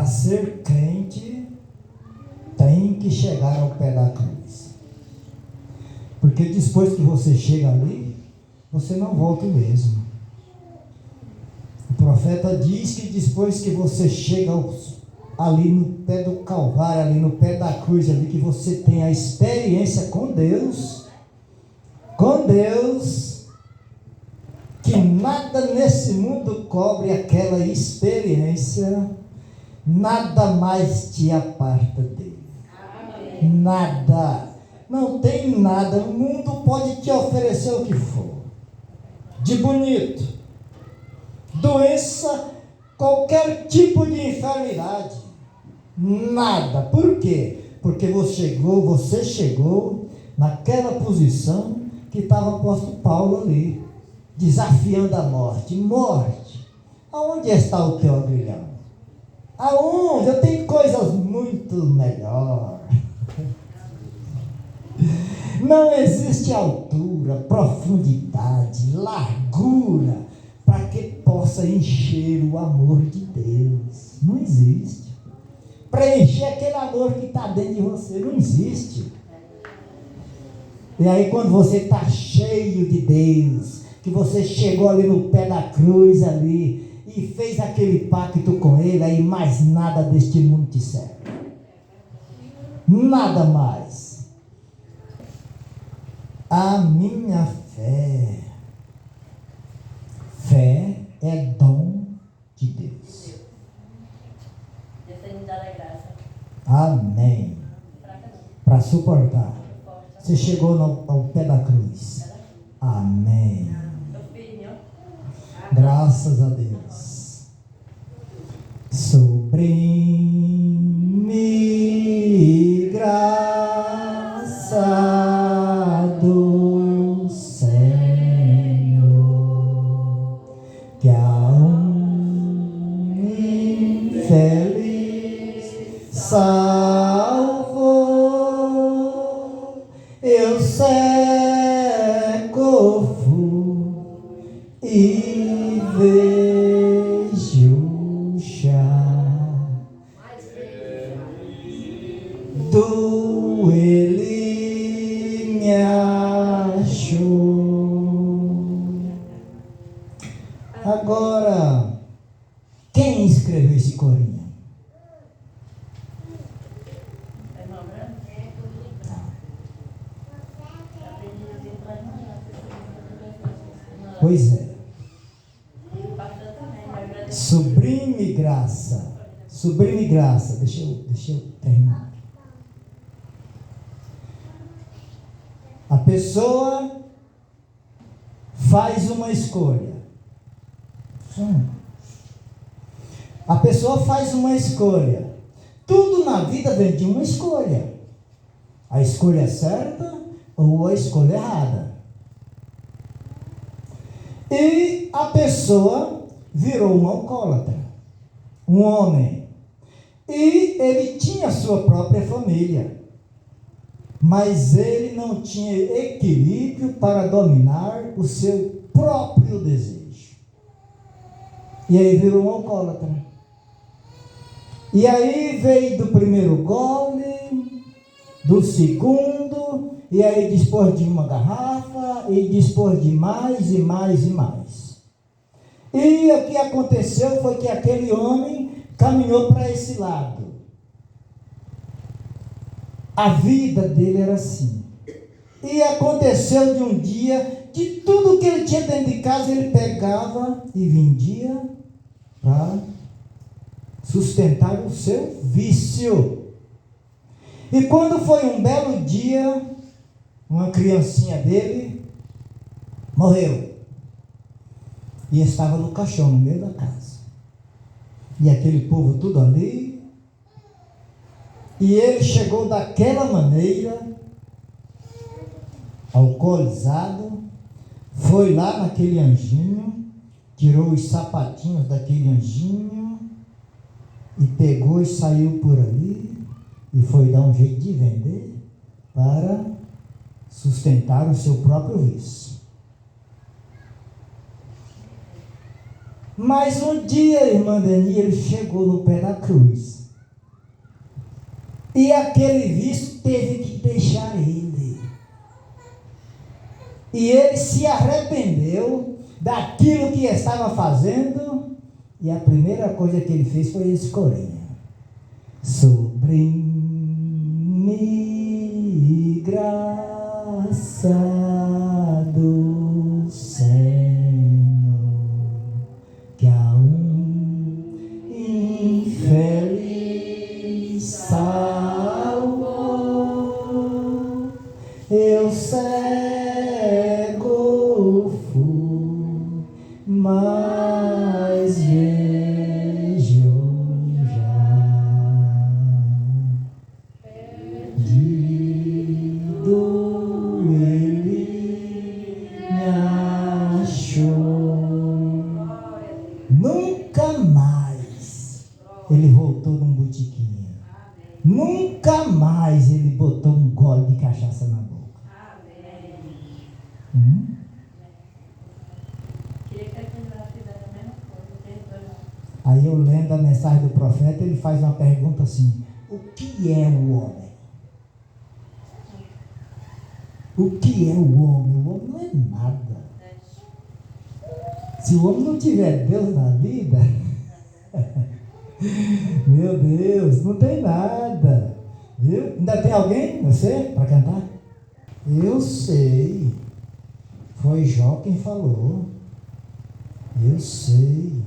para ser crente, tem que chegar ao pé da cruz. Porque depois que você chega ali, você não volta mesmo. O profeta diz que depois que você chega ali no pé do Calvário, ali no pé da cruz, ali que você tem a experiência com Deus, que nada nesse mundo cobre aquela experiência, nada mais te aparta dele. Nada, não tem nada. O mundo pode te oferecer o que for, de bonito, doença, qualquer tipo de enfermidade, nada. Por quê? Porque você chegou naquela posição que estava o apóstolo Paulo ali, desafiando a morte. Morte, aonde está o teu aguilhão? Aonde? Eu tenho coisas muito melhores. Não existe altura, profundidade, largura para que possa encher o amor de Deus. Não existe. Preencher aquele amor que está dentro de você, não existe. E aí quando você está cheio de Deus, que você chegou ali no pé da cruz ali e fez aquele pacto com Ele, aí mais nada deste mundo te serve. Nada mais. A minha fé é dom de Deus. Deus me dá a graça. Amém. Para suportar. Você chegou ao pé da cruz. Amém. Graças a Deus. Sublime graça do Senhor, que a infeliz salvou. Eu cego fui e vejo já, do Ele me achou. Agora, quem escreveu esse corinho? Pois é. Sublime graça. Sublime graça. Deixa eu terminar. A pessoa faz uma escolha. A pessoa faz uma escolha. Tudo na vida vem de uma escolha. A escolha certa ou a escolha errada. E a pessoa virou um alcoólatra, um homem. E ele tinha sua própria família, mas ele não tinha equilíbrio para dominar o seu próprio desejo. E aí virou um alcoólatra. E aí veio do primeiro gole, do segundo, e aí dispôs de uma garrafa, e dispôs de mais e mais e mais. E o que aconteceu foi que aquele homem caminhou para esse lado. A vida dele era assim. E aconteceu de um dia, de tudo que ele tinha dentro de casa, ele pegava e vendia para sustentar o seu vício. E quando foi um belo dia, uma criancinha dele morreu. E estava no caixão, no meio da casa. E aquele povo tudo ali. E ele chegou daquela maneira, alcoolizado, foi lá naquele anjinho, tirou os sapatinhos daquele anjinho, e pegou e saiu por ali, e foi dar um jeito de vender, para sustentar o seu próprio vício. Mas um dia, irmã Deni, ele chegou no pé da cruz. E aquele vício teve que deixar ele. E ele se arrependeu daquilo que estava fazendo. E a primeira coisa que ele fez foi esse corinho. Sobre mim, graça do Senhor, que a infeliz salvou. Eu cego fui, mas vejo já. Perdido ele me achou. Nunca mais ele voltou num botiquinho. Nunca mais ele botou um gole de cachaça na boca. Aí eu lendo a mensagem do profeta, ele faz uma pergunta assim: o que é o homem? O que é o homem? O homem não é nada. Se o homem não tiver Deus na vida, meu Deus, não tem nada. Viu? Ainda tem alguém, você, para cantar? Eu sei. Foi Jó quem falou. Eu sei.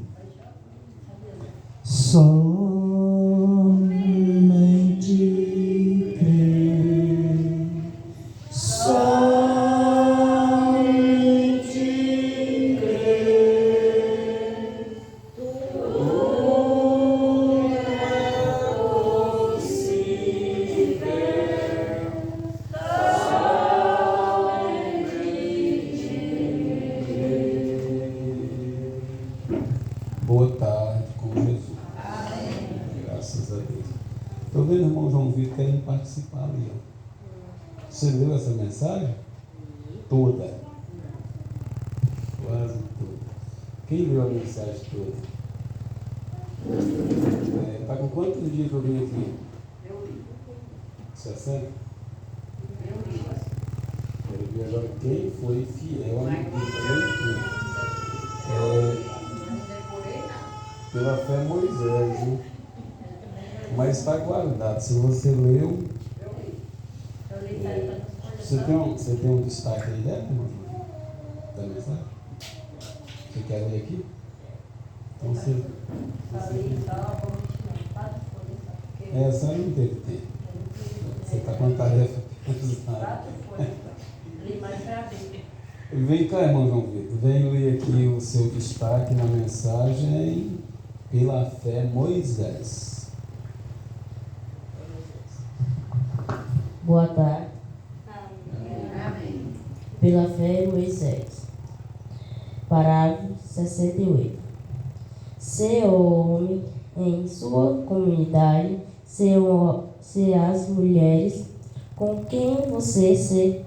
Somente crer. Somente crer. Tudo é possível. Boa tarde com Jesus. Amém. Graças a Deus. Estou vendo o irmão João Vitor querendo participar ali. Ó. Você leu essa mensagem? Toda. Quase toda. Quem leu a mensagem toda? Está com quantos dias eu vim aqui? Eu li. 60? Eu li. Quero ver agora quem foi fiel à leitura. Pela fé Moisés, hein? Mas está guardado. Se você leu. Você tem um destaque aí dentro, irmão? Da mensagem? Você quer ler aqui? Então você essa não teve tempo. Você está com a tarefa pesada. Vem cá, irmão João Vitor. Vem ler aqui o seu destaque na mensagem. Pela fé Moisés. Boa tarde. Amém. Pela fé Moisés. Parágrafo 68. Se o homem em sua comunidade, se as mulheres com quem você se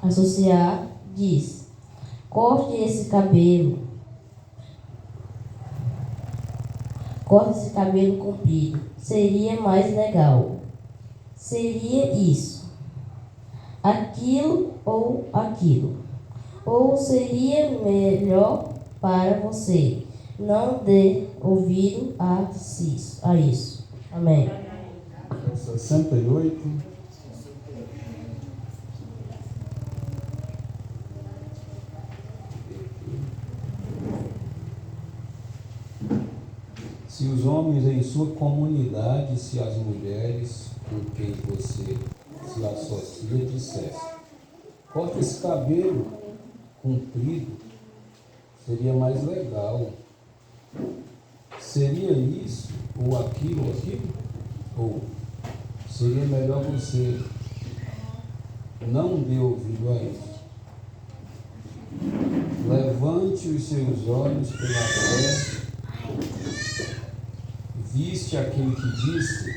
associar, diz: corte esse cabelo comprido, seria mais legal. Seria isso, aquilo. Ou seria melhor para você não dê ouvido a isso. Amém. 68. Se os homens em sua comunidade, se as mulheres com quem você se associa dissessem: corta esse cabelo comprido, seria mais legal. Seria isso, ou aquilo, ou seria melhor você não dê ouvido a isso. Levante os seus olhos pela fé. Viste aquele que disse: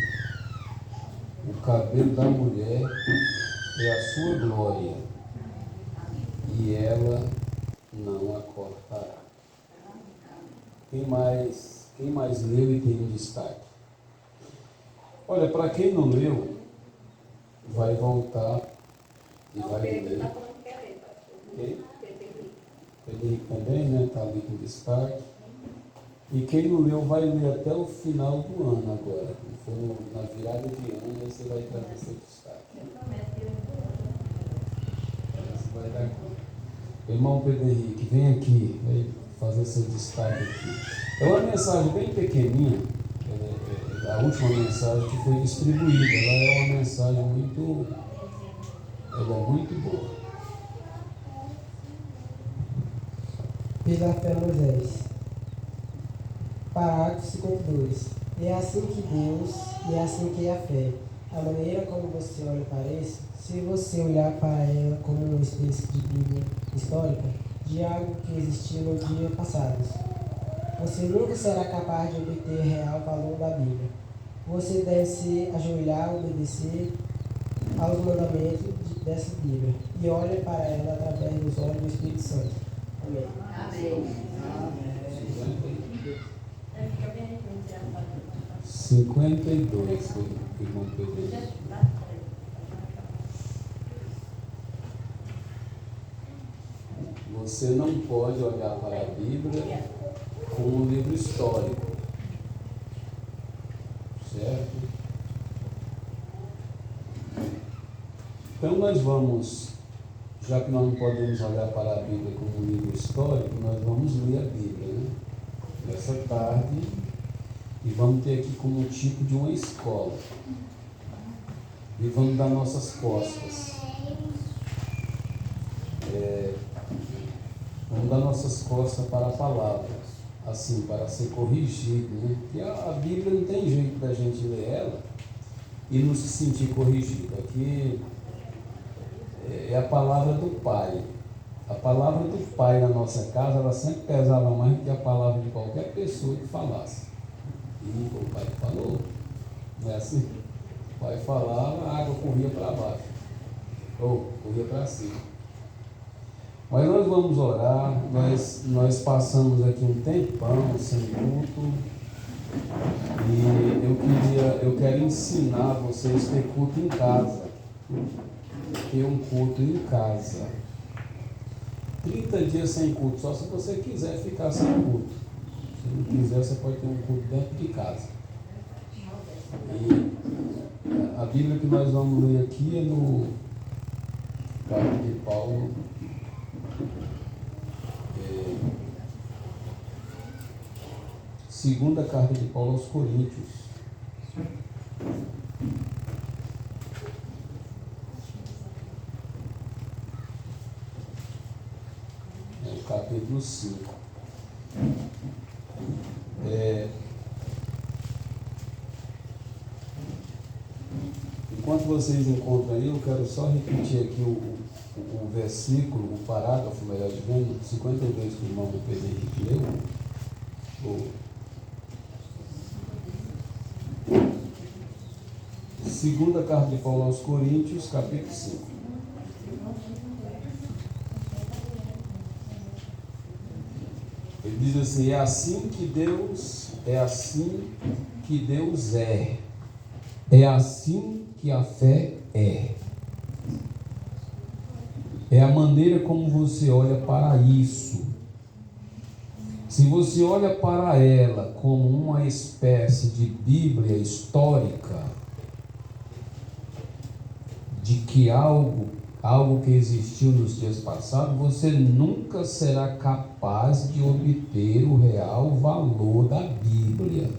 o cabelo da mulher é a sua glória, e ela não a cortará. Quem mais leu e tem um destaque? Olha, para quem não leu, vai voltar e vai ler. Quem? Pedro Henrique também, né? Está ali com destaque. E quem não leu vai ler até o final do ano agora. Quando for na virada de ano, aí você vai trazer seu destaque. Você vai dar conta. Irmão Pedro Henrique, vem aqui, vai fazer seu destaque aqui. É uma mensagem bem pequenininha, a última mensagem que foi distribuída. Ela é uma mensagem muito boa. Pela fé, Moisés. Parágrafo 52. É assim que Deus, e é assim que é a fé. A maneira como você olha para isso, se você olhar para ela como uma espécie de Bíblia histórica, de algo que existiu no dia passado, você nunca será capaz de obter real valor da Bíblia. Você deve se ajoelhar, obedecer aos mandamentos dessa Bíblia e olha para ela através dos olhos do Espírito Santo. Amém. Amém. 52, irmão Pedro. Você não pode olhar para a Bíblia como um livro histórico, certo? Então nós vamos, já que nós não podemos olhar para a Bíblia como um livro histórico, nós vamos ler a Bíblia, né? Nessa tarde, e vamos ter aqui como um tipo de uma escola. E vamos dar nossas costas. Vamos dar nossas costas para a palavra, assim, para ser corrigido, né? Porque a Bíblia não tem jeito da gente ler ela e não se sentir corrigido. Aqui é a palavra do Pai. A palavra do Pai na nossa casa, ela sempre pesava mais do que a palavra de qualquer pessoa que falasse. E o Pai falou, não é assim? O Pai falava, a água corria para baixo, ou corria para cima. Mas nós vamos orar, nós passamos aqui um tempão sem culto, e eu quero ensinar vocês a ter culto em casa, ter um culto em casa. 30 dias sem culto, só se você quiser ficar sem culto. Se não quiser, você pode ter um culto dentro de casa. E a Bíblia que nós vamos ler aqui é no Carta de Paulo, segunda carta de Paulo aos Coríntios. Capítulo 5. Enquanto vocês encontram aí, eu quero só repetir aqui o versículo, o parágrafo, melhor dizendo, 52 que o irmão Pedro Henrique leu. Segunda carta de Paulo aos Coríntios, capítulo 5. Ele diz assim: é assim que Deus é. É assim que a fé é. É a maneira como você olha para isso. Se você olha para ela como uma espécie de Bíblia histórica, de que algo que existiu nos dias passados, você nunca será capaz de obter o real valor da Bíblia.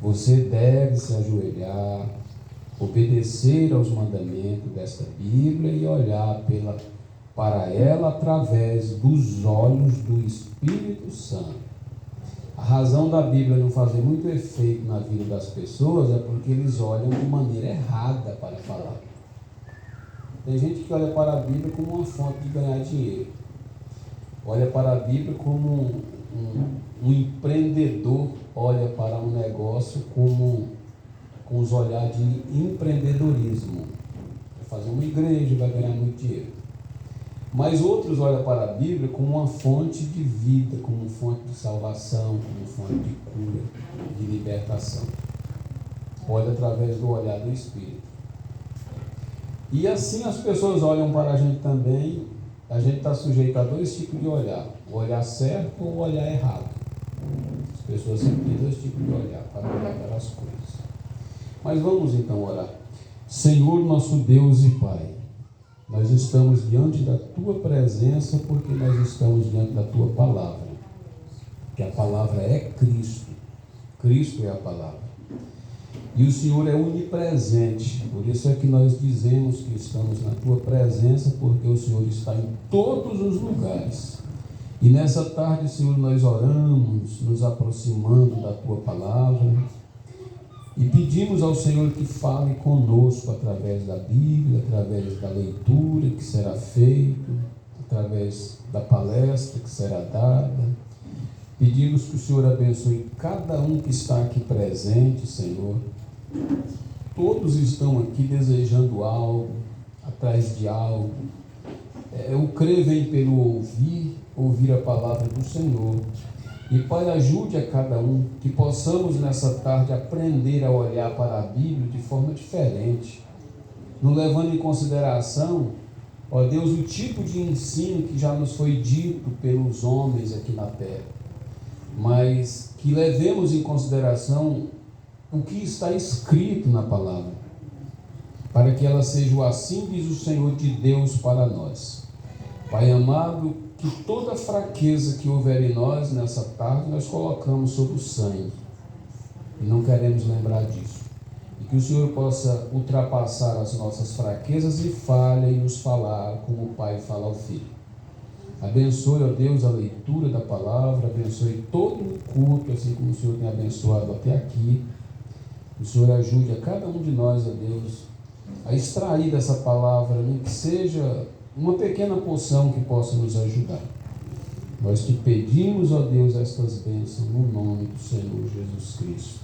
Você deve se ajoelhar, obedecer aos mandamentos desta Bíblia e olhar para ela através dos olhos do Espírito Santo. A razão da Bíblia não fazer muito efeito na vida das pessoas é porque eles olham de maneira errada para a palavra. Tem gente que olha para a Bíblia como uma fonte de ganhar dinheiro. Olha para a Bíblia como um empreendedor olha para um negócio com os olhares de empreendedorismo. Vai fazer uma igreja e vai ganhar muito dinheiro. Mas outros olham para a Bíblia como uma fonte de vida, como uma fonte de salvação, como uma fonte de cura, de libertação. Olha através do olhar do Espírito. E assim as pessoas olham para a gente também. A gente está sujeito a dois tipos de olhar: o olhar certo ou o olhar errado. As pessoas sempre têm dois tipos de olhar para olhar para as coisas. Mas vamos então orar. Senhor, nosso Deus e Pai, nós estamos diante da Tua presença porque nós estamos diante da Tua palavra. Que a palavra é Cristo. Cristo é a palavra. E o Senhor é onipresente, por isso é que nós dizemos que estamos na Tua presença, porque o Senhor está em todos os lugares. E nessa tarde, Senhor, nós oramos, nos aproximando da Tua palavra, e pedimos ao Senhor que fale conosco através da Bíblia, através da leitura que será feita, através da palestra que será dada. Pedimos que o Senhor abençoe cada um que está aqui presente, Senhor. Todos estão aqui desejando algo, atrás de algo. O crer vem pelo ouvir a palavra do Senhor. E Pai, ajude a cada um, que possamos nessa tarde aprender a olhar para a Bíblia de forma diferente, não levando em consideração, ó Deus, o tipo de ensino que já nos foi dito pelos homens aqui na terra, mas que levemos em consideração o que está escrito na palavra, para que ela seja o assim diz o Senhor de Deus para nós. Pai amado, que toda fraqueza que houver em nós nessa tarde, nós colocamos sobre o sangue, e não queremos lembrar disso, e que o Senhor possa ultrapassar as nossas fraquezas e falha e nos falar como o Pai fala ao Filho. Abençoe, ó Deus, a leitura da palavra, abençoe todo o culto, assim como o Senhor tem abençoado até aqui. O Senhor ajude a cada um de nós, ó Deus, a extrair dessa palavra, nem que seja uma pequena porção que possa nos ajudar. Nós te pedimos, ó Deus, estas bênçãos no nome do Senhor Jesus Cristo.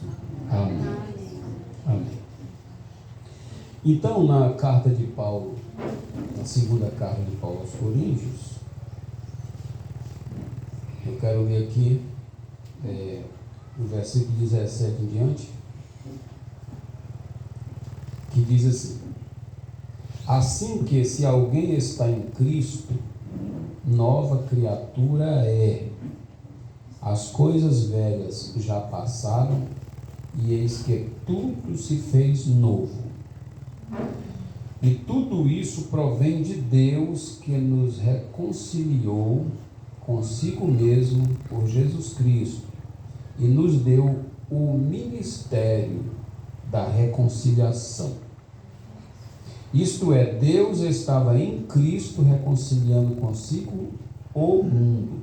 Amém. Amém. Então, na carta de Paulo, na segunda carta de Paulo aos Coríntios, eu quero ler aqui o versículo 17 em diante, que diz assim: assim que se alguém está em Cristo, nova criatura é. As coisas velhas já passaram, e eis que tudo se fez novo. E tudo isso provém de Deus, que nos reconciliou consigo mesmo por Jesus Cristo e nos deu o ministério da reconciliação. Isto é, Deus estava em Cristo reconciliando consigo o mundo,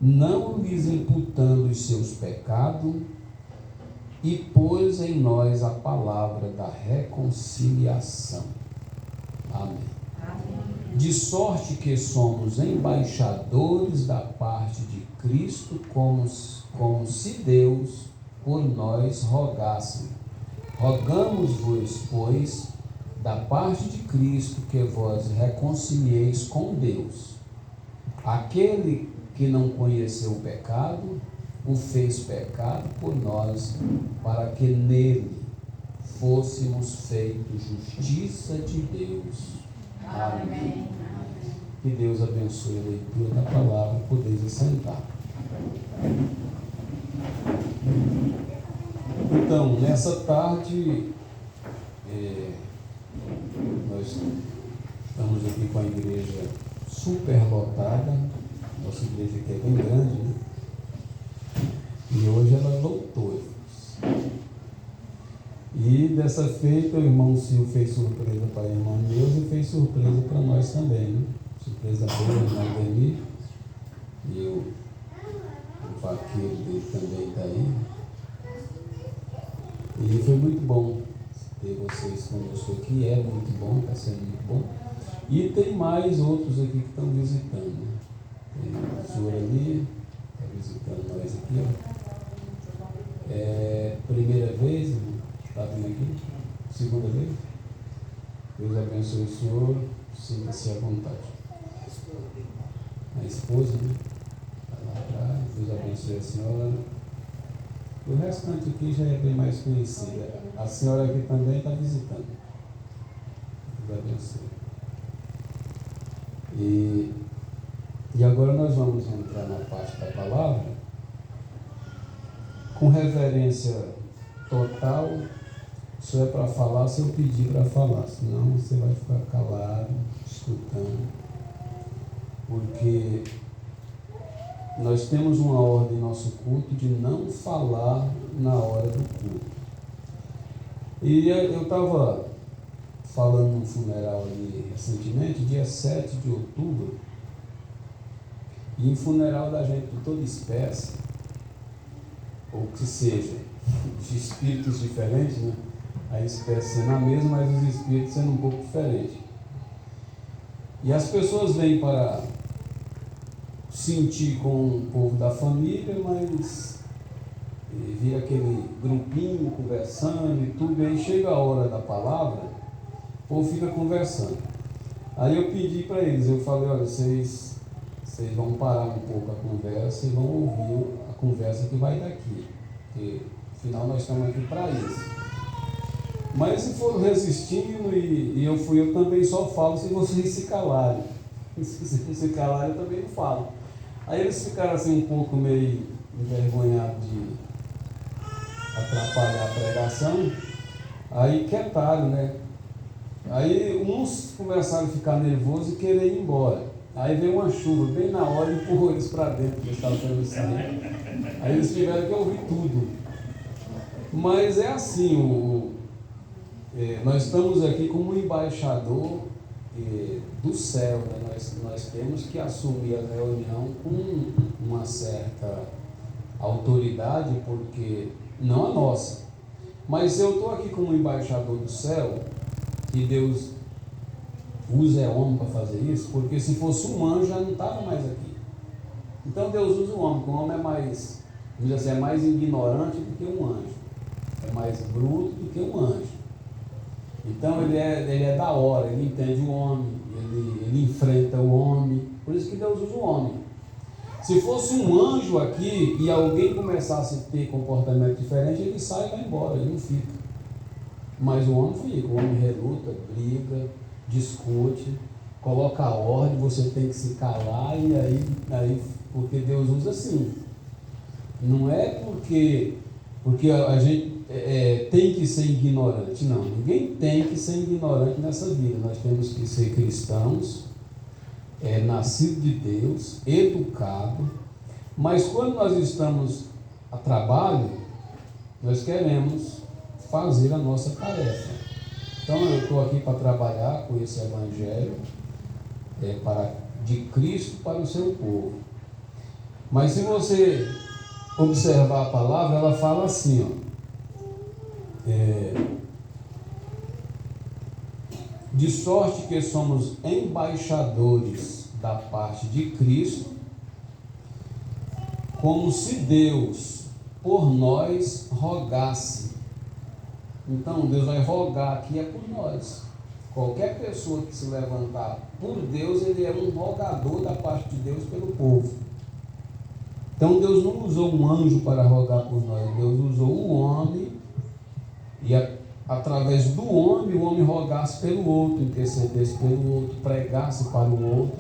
não lhes imputando os seus pecados, e pôs em nós a palavra da reconciliação. Amém. De sorte que somos embaixadores da parte de Cristo, como se Deus por nós rogasse. Rogamos-vos, pois, da parte de Cristo, que vos reconcilieis com Deus. Aquele que não conheceu o pecado, o fez pecado por nós, para que nele fôssemos feitos justiça de Deus. Amém. Que Deus abençoe a leitura da palavra. Podeis assentar. Então, nessa tarde, nós estamos aqui com a igreja superlotada. Nossa igreja aqui é bem grande, né? E hoje ela lotou. E dessa feita, o irmão Sil fez surpresa para a irmã Neuza e fez surpresa para nós também, né? Surpresa boa, o irmão Demi. E o vaqueiro dele também está aí. E foi muito bom ter vocês conosco aqui, é muito bom, está sendo muito bom. E tem mais outros aqui que estão visitando, né? Tem o senhor ali, está visitando nós aqui, ó. Primeira vez, está vindo aqui? Segunda vez? Deus abençoe o senhor, sinta-se à vontade. A esposa, né? Vai lá atrás, Deus abençoe a senhora. O restante aqui já é bem mais conhecida. A senhora aqui também está visitando. Deus abençoe. E agora nós vamos entrar na parte da palavra com reverência total. Se é para falar, se eu pedir para falar, senão você vai ficar calado, escutando, porque nós temos uma ordem em nosso culto de não falar na hora do culto. E eu estava falando num funeral ali recentemente, dia 7 de outubro, e em funeral da gente de toda espécie, ou que seja, de espíritos diferentes, né? A espécie sendo a mesma, mas os espíritos sendo um pouco diferentes. E as pessoas vêm para sentir com o povo da família, mas vira aquele grupinho conversando e tudo, e aí chega a hora da palavra, o povo fica conversando. Aí eu pedi para eles, eu falei, olha, vocês vão parar um pouco a conversa e vão ouvir a conversa que vai daqui, porque afinal nós estamos aqui para isso. Mas se foram resistindo e eu também só falo se vocês se calarem. Se vocês se calarem, eu também não falo. Aí eles ficaram assim um pouco meio envergonhados de atrapalhar a pregação. Aí quietaram, né? Aí uns começaram a ficar nervosos e querer ir embora. Aí veio uma chuva bem na hora e empurrou eles para dentro, porque eles estavam querendo sair. Aí eles tiveram que ouvir tudo. Mas é assim, nós estamos aqui como embaixador do céu, né? Nós temos que assumir a reunião com uma certa autoridade, porque não a nossa. Mas eu estou aqui como embaixador do céu, e Deus usa homem para fazer isso, porque se fosse um anjo já não estava mais aqui. Então Deus usa o homem, porque o homem é mais, vamos dizer assim, é mais ignorante do que um anjo, é mais bruto do que um anjo. Então ele é da hora, ele entende o homem, ele enfrenta o homem, por isso que Deus usa o homem. Se fosse um anjo aqui e alguém começasse a ter comportamento diferente, ele sai e vai embora, ele não fica. Mas o homem fica, o homem reluta, briga, discute, coloca a ordem, você tem que se calar, e aí porque Deus usa assim. Não é porque a gente tem que ser ignorante, não. Ninguém tem que ser ignorante nessa vida. Nós temos que ser cristãos, nascidos de Deus, educados, mas quando nós estamos a trabalho, nós queremos fazer a nossa tarefa. Então eu estou aqui para trabalhar com esse evangelho de Cristo para o seu povo. Mas se você observar a palavra, ela fala assim, de sorte que somos embaixadores da parte de Cristo, como se Deus por nós rogasse. Então Deus vai rogar aqui por nós. Qualquer pessoa que se levantar por Deus, ele é um rogador da parte de Deus pelo povo. Então Deus não usou um anjo para rogar por nós, Deus usou um homem, e através do homem, o homem rogasse pelo outro, intercedesse pelo outro, pregasse para o outro.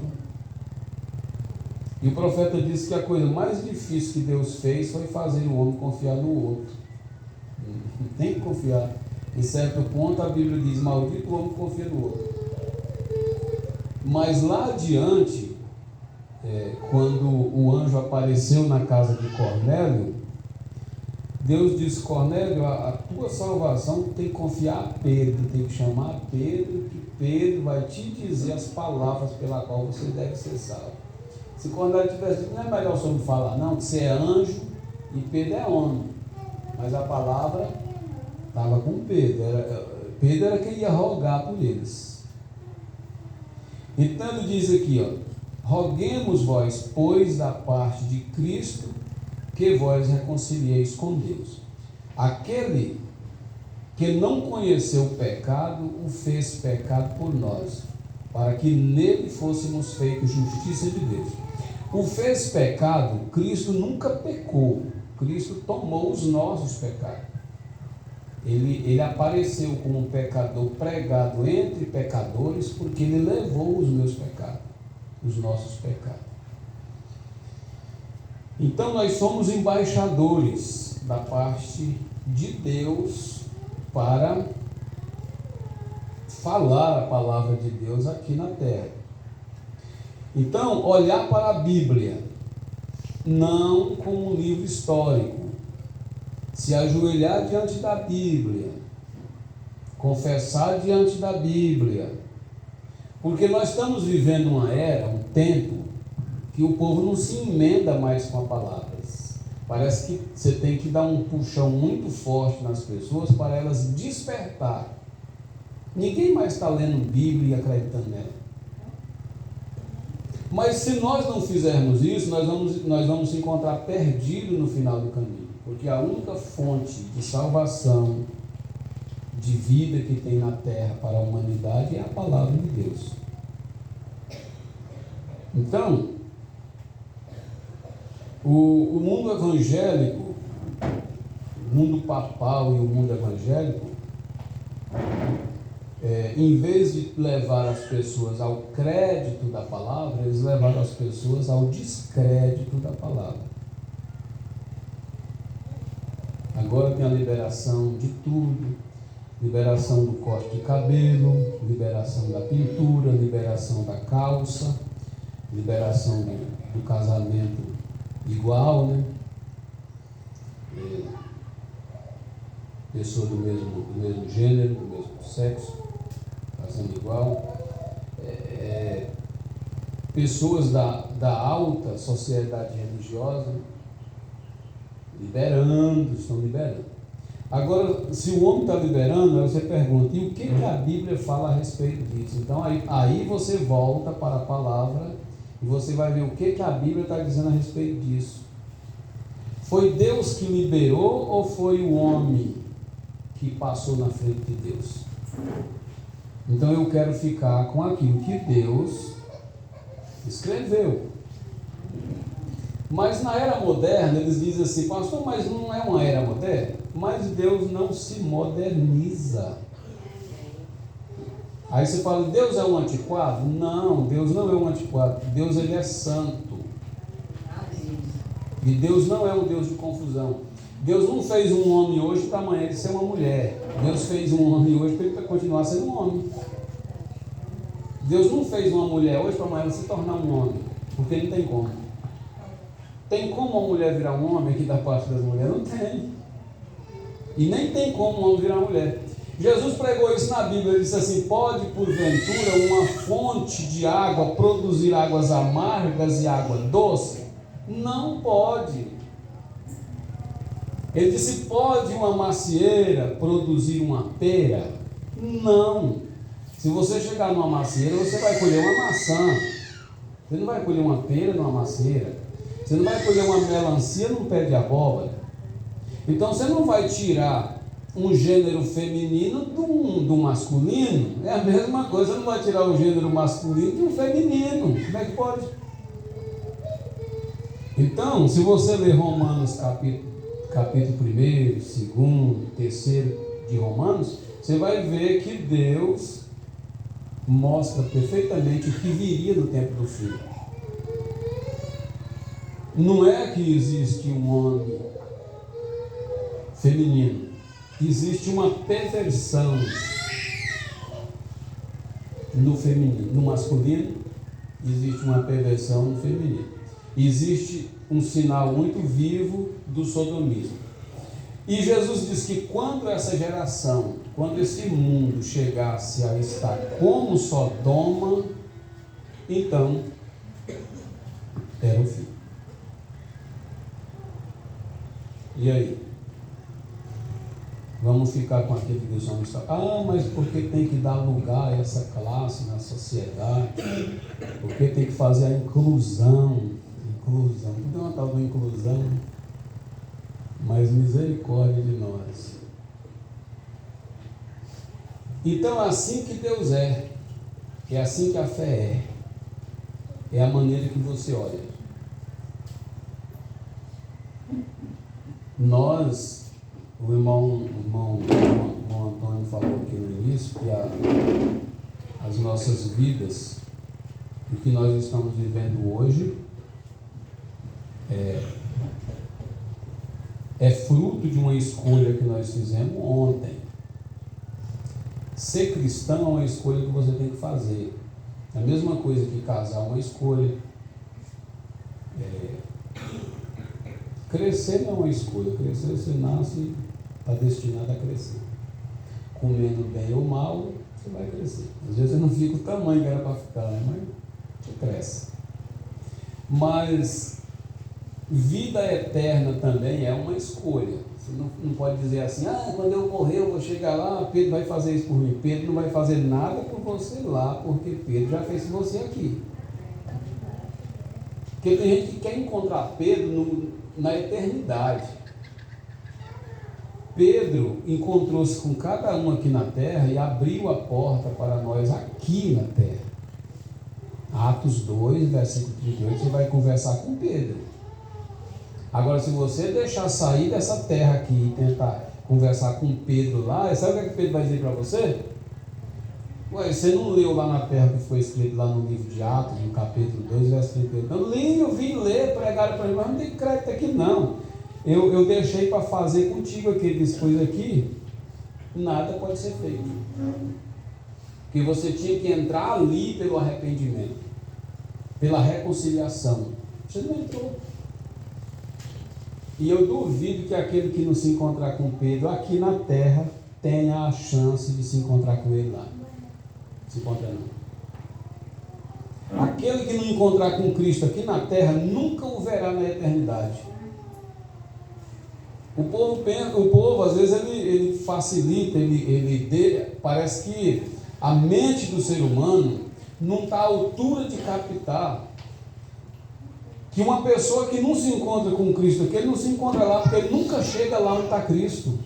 E o profeta disse que a coisa mais difícil que Deus fez foi fazer o homem confiar no outro. Tem que confiar. Em certo ponto a Bíblia diz, maldito o homem que confia no outro. Mas lá adiante, quando o anjo apareceu na casa de Cornélio, Deus disse, Cornélio, a tua salvação tem que confiar a Pedro, tem que chamar Pedro, que Pedro vai te dizer as palavras pela qual você deve ser salvo. Se Cornélio tivesse dito, não é melhor o senhor me falar, não, que você é anjo e Pedro é homem. Mas a palavra estava com Pedro, Pedro era quem ia rogar por eles. Então ele diz aqui, roguemos vós, pois, da parte de Cristo, que vós reconcilieis com Deus. Aquele que não conheceu o pecado, o fez pecado por nós, para que nele fôssemos feitos justiça de Deus. O fez pecado, Cristo nunca pecou, Cristo tomou os nossos pecados. Ele apareceu como um pecador pregado entre pecadores, porque ele levou os meus pecados, os nossos pecados. Então nós somos embaixadores da parte de Deus para falar a palavra de Deus aqui na terra. Então, olhar para a Bíblia não como um livro histórico, se ajoelhar diante da Bíblia, confessar diante da Bíblia, porque nós estamos vivendo uma era, um tempo, que o povo não se emenda mais com as palavras. Parece que você tem que dar um puxão muito forte nas pessoas para elas despertar. Ninguém mais está lendo Bíblia e acreditando nela. Mas se nós não fizermos isso, nós vamos nos encontrar perdidos no final do caminho. Porque a única fonte de salvação, de vida que tem na terra para a humanidade é a palavra de Deus. Então, o mundo evangélico, o mundo papal e o mundo evangélico, em vez de levar as pessoas ao crédito da palavra, eles levaram as pessoas ao descrédito da palavra. Agora tem a liberação de tudo, liberação do corte de cabelo, liberação da pintura, liberação da calça, liberação do casamento igual, né? Pessoa do mesmo gênero, do mesmo sexo, casando igual. Pessoas da alta sociedade religiosa estão liberando. Agora, se o homem está liberando, aí você pergunta, e o que a Bíblia fala a respeito disso? Então, aí você volta para a palavra e você vai ver o que a Bíblia está dizendo a respeito disso. Foi Deus que liberou ou foi o homem que passou na frente de Deus? Então eu quero ficar com aquilo que Deus escreveu. Mas na era moderna eles dizem assim, pastor, mas não é uma era moderna? Mas Deus não se moderniza. Aí você fala, Deus é um antiquado? Não, Deus não é um antiquado. Deus, ele é santo. E Deus não é um Deus de confusão. Deus não fez um homem hoje para amanhã ele ser uma mulher. Deus fez um homem hoje para ele continuar sendo um homem. Deus não fez uma mulher hoje para amanhã ela se tornar um homem. Porque não tem como. Tem como uma mulher virar um homem aqui da parte das mulheres? Não tem. E nem tem como um homem virar mulher. Jesus pregou isso na Bíblia, ele disse assim, pode porventura uma fonte de água produzir águas amargas e água doce? Não pode. Ele disse, pode uma macieira produzir uma pera? Não. Se você chegar numa macieira, você vai colher uma maçã. Você não vai colher uma pera numa macieira. Você não vai colher uma melancia num pé de abóbora. Então você não vai tirar um gênero feminino do masculino. É a mesma coisa, você não vai tirar o gênero masculino de um feminino. Como é que pode? Então, se você ler Romanos capítulo 1, 2, 3 de Romanos, você vai ver que Deus mostra perfeitamente o que viria no tempo do fim. Não é que existe um homem feminino, existe uma perversão no feminino. No masculino, existe uma perversão no feminino. Existe um sinal muito vivo do sodomismo. E Jesus diz que quando essa geração, quando esse mundo chegasse a estar como Sodoma, então era o fim. E aí? Vamos ficar com aquele que os homens falam, mas porque tem que dar lugar a essa classe na sociedade? Porque tem que fazer a inclusão? Não tem uma tal de inclusão, mas misericórdia de nós. Então é assim que Deus é. É assim que a fé é. É a maneira que você olha. Nós, o irmão Antônio falou aqui no início que as nossas vidas, o que nós estamos vivendo hoje, é fruto de uma escolha que nós fizemos ontem. Ser cristão é uma escolha que você tem que fazer. É a mesma coisa que casar é uma escolha. Crescer não é uma escolha. Crescer, você nasce, está destinado a crescer. Comendo bem ou mal, você vai crescer. Às vezes você não fica o tamanho que era para ficar, né? Mas você cresce. Mas vida eterna também é uma escolha. Você não pode dizer assim, quando eu morrer eu vou chegar lá, Pedro vai fazer isso por mim. Pedro não vai fazer nada por você lá, porque Pedro já fez por você aqui. Porque tem gente que quer encontrar Pedro na eternidade. Pedro encontrou-se com cada um aqui na terra e abriu a porta para nós aqui na terra. Atos 2, versículo 38, você vai conversar com Pedro. Agora, se você deixar sair dessa terra aqui e tentar conversar com Pedro lá, sabe o que Pedro vai dizer para você? Ué, você não leu lá na terra que foi escrito lá no livro de Atos, no capítulo 2, versículo 38? Eu li, eu vim ler, pregaram para mim, mas não tem crédito aqui não. Eu deixei para fazer contigo aqueles coisas aqui, nada pode ser feito. Porque você tinha que entrar ali pelo arrependimento, pela reconciliação. Você não entrou. E eu duvido que aquele que não se encontrar com Pedro aqui na terra tenha a chance de se encontrar com ele lá. Se encontra não. Aquele que não encontrar com Cristo aqui na terra nunca o verá na eternidade. O povo às vezes ele facilita, parece que a mente do ser humano não está à altura de captar que uma pessoa que não se encontra com Cristo aqui, ele não se encontra lá, porque ele nunca chega lá onde está Cristo.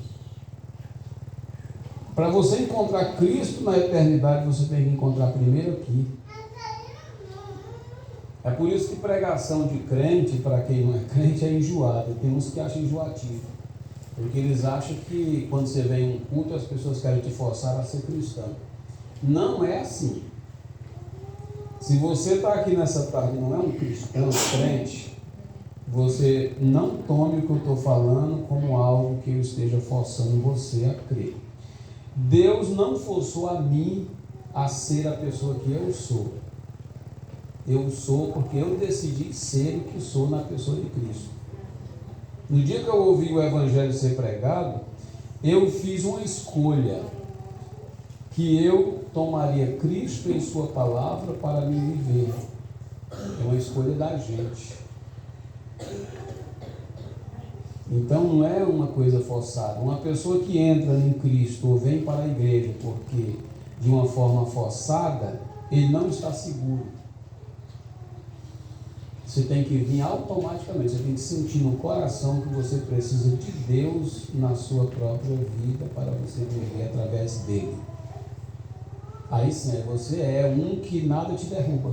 Para você encontrar Cristo na eternidade, você tem que encontrar primeiro aqui. É por isso que pregação de crente, para quem não é crente, é enjoada. Tem uns que acham enjoativo, porque eles acham que quando você vem em um culto, as pessoas querem te forçar a ser cristão. Não é assim. Se você está aqui nessa tarde e não é um cristão, crente, você não tome o que eu estou falando como algo que eu esteja forçando você a crer. Deus não forçou a mim a ser a pessoa que eu sou. Eu sou porque eu decidi ser o que sou na pessoa de Cristo. No dia que eu ouvi o Evangelho ser pregado, eu fiz uma escolha, que eu tomaria Cristo em sua palavra para me viver. É uma escolha da gente. Então não é uma coisa forçada. Uma pessoa que entra em Cristo ou vem para a igreja porque de uma forma forçada, ele não está seguro. Você tem que vir automaticamente, você tem que sentir no coração que você precisa de Deus na sua própria vida para você viver através dele. Aí sim, você é um que nada te derruba.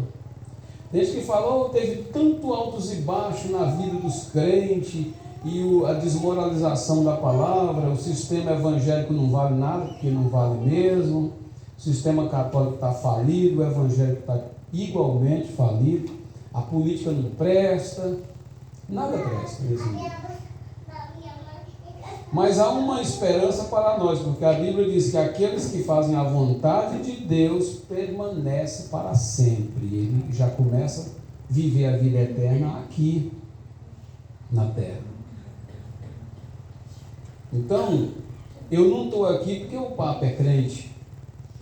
Desde que falou, teve tanto altos e baixos na vida dos crentes, e a desmoralização da palavra, o sistema evangélico não vale nada, porque não vale mesmo, o sistema católico está falido, o evangélico está igualmente falido, a política não presta, nada presta nesse mundo. Mas há uma esperança para nós, porque a Bíblia diz que aqueles que fazem a vontade de Deus permanecem para sempre. Ele já começa a viver a vida eterna aqui na terra. Então, eu não estou aqui porque o Papa é crente.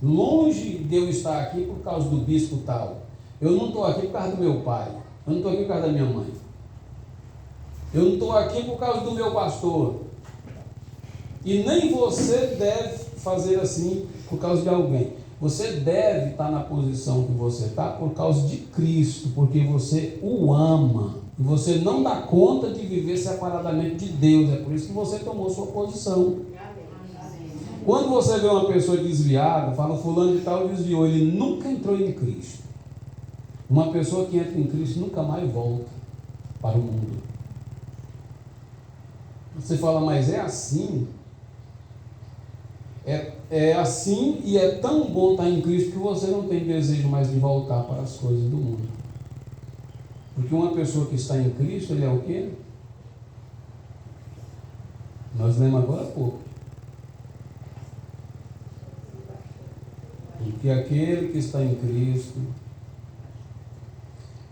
Longe de eu estar aqui por causa do bispo tal. Eu não estou aqui por causa do meu pai. Eu não estou aqui por causa da minha mãe. Eu não estou aqui por causa do meu pastor. E nem você deve fazer assim por causa de alguém. Você deve estar na posição que você está por causa de Cristo, porque você o ama. E você não dá conta de viver separadamente de Deus. É por isso que você tomou sua posição. Quando você vê uma pessoa desviada, fala fulano de tal desviou, ele nunca entrou em Cristo. Uma pessoa que entra em Cristo nunca mais volta para o mundo. Você fala, mas é assim? É assim, e é tão bom estar em Cristo que você não tem desejo mais de voltar para as coisas do mundo. Porque uma pessoa que está em Cristo, ele é o quê? Nós lemos agora há pouco. Porque aquele que está em Cristo,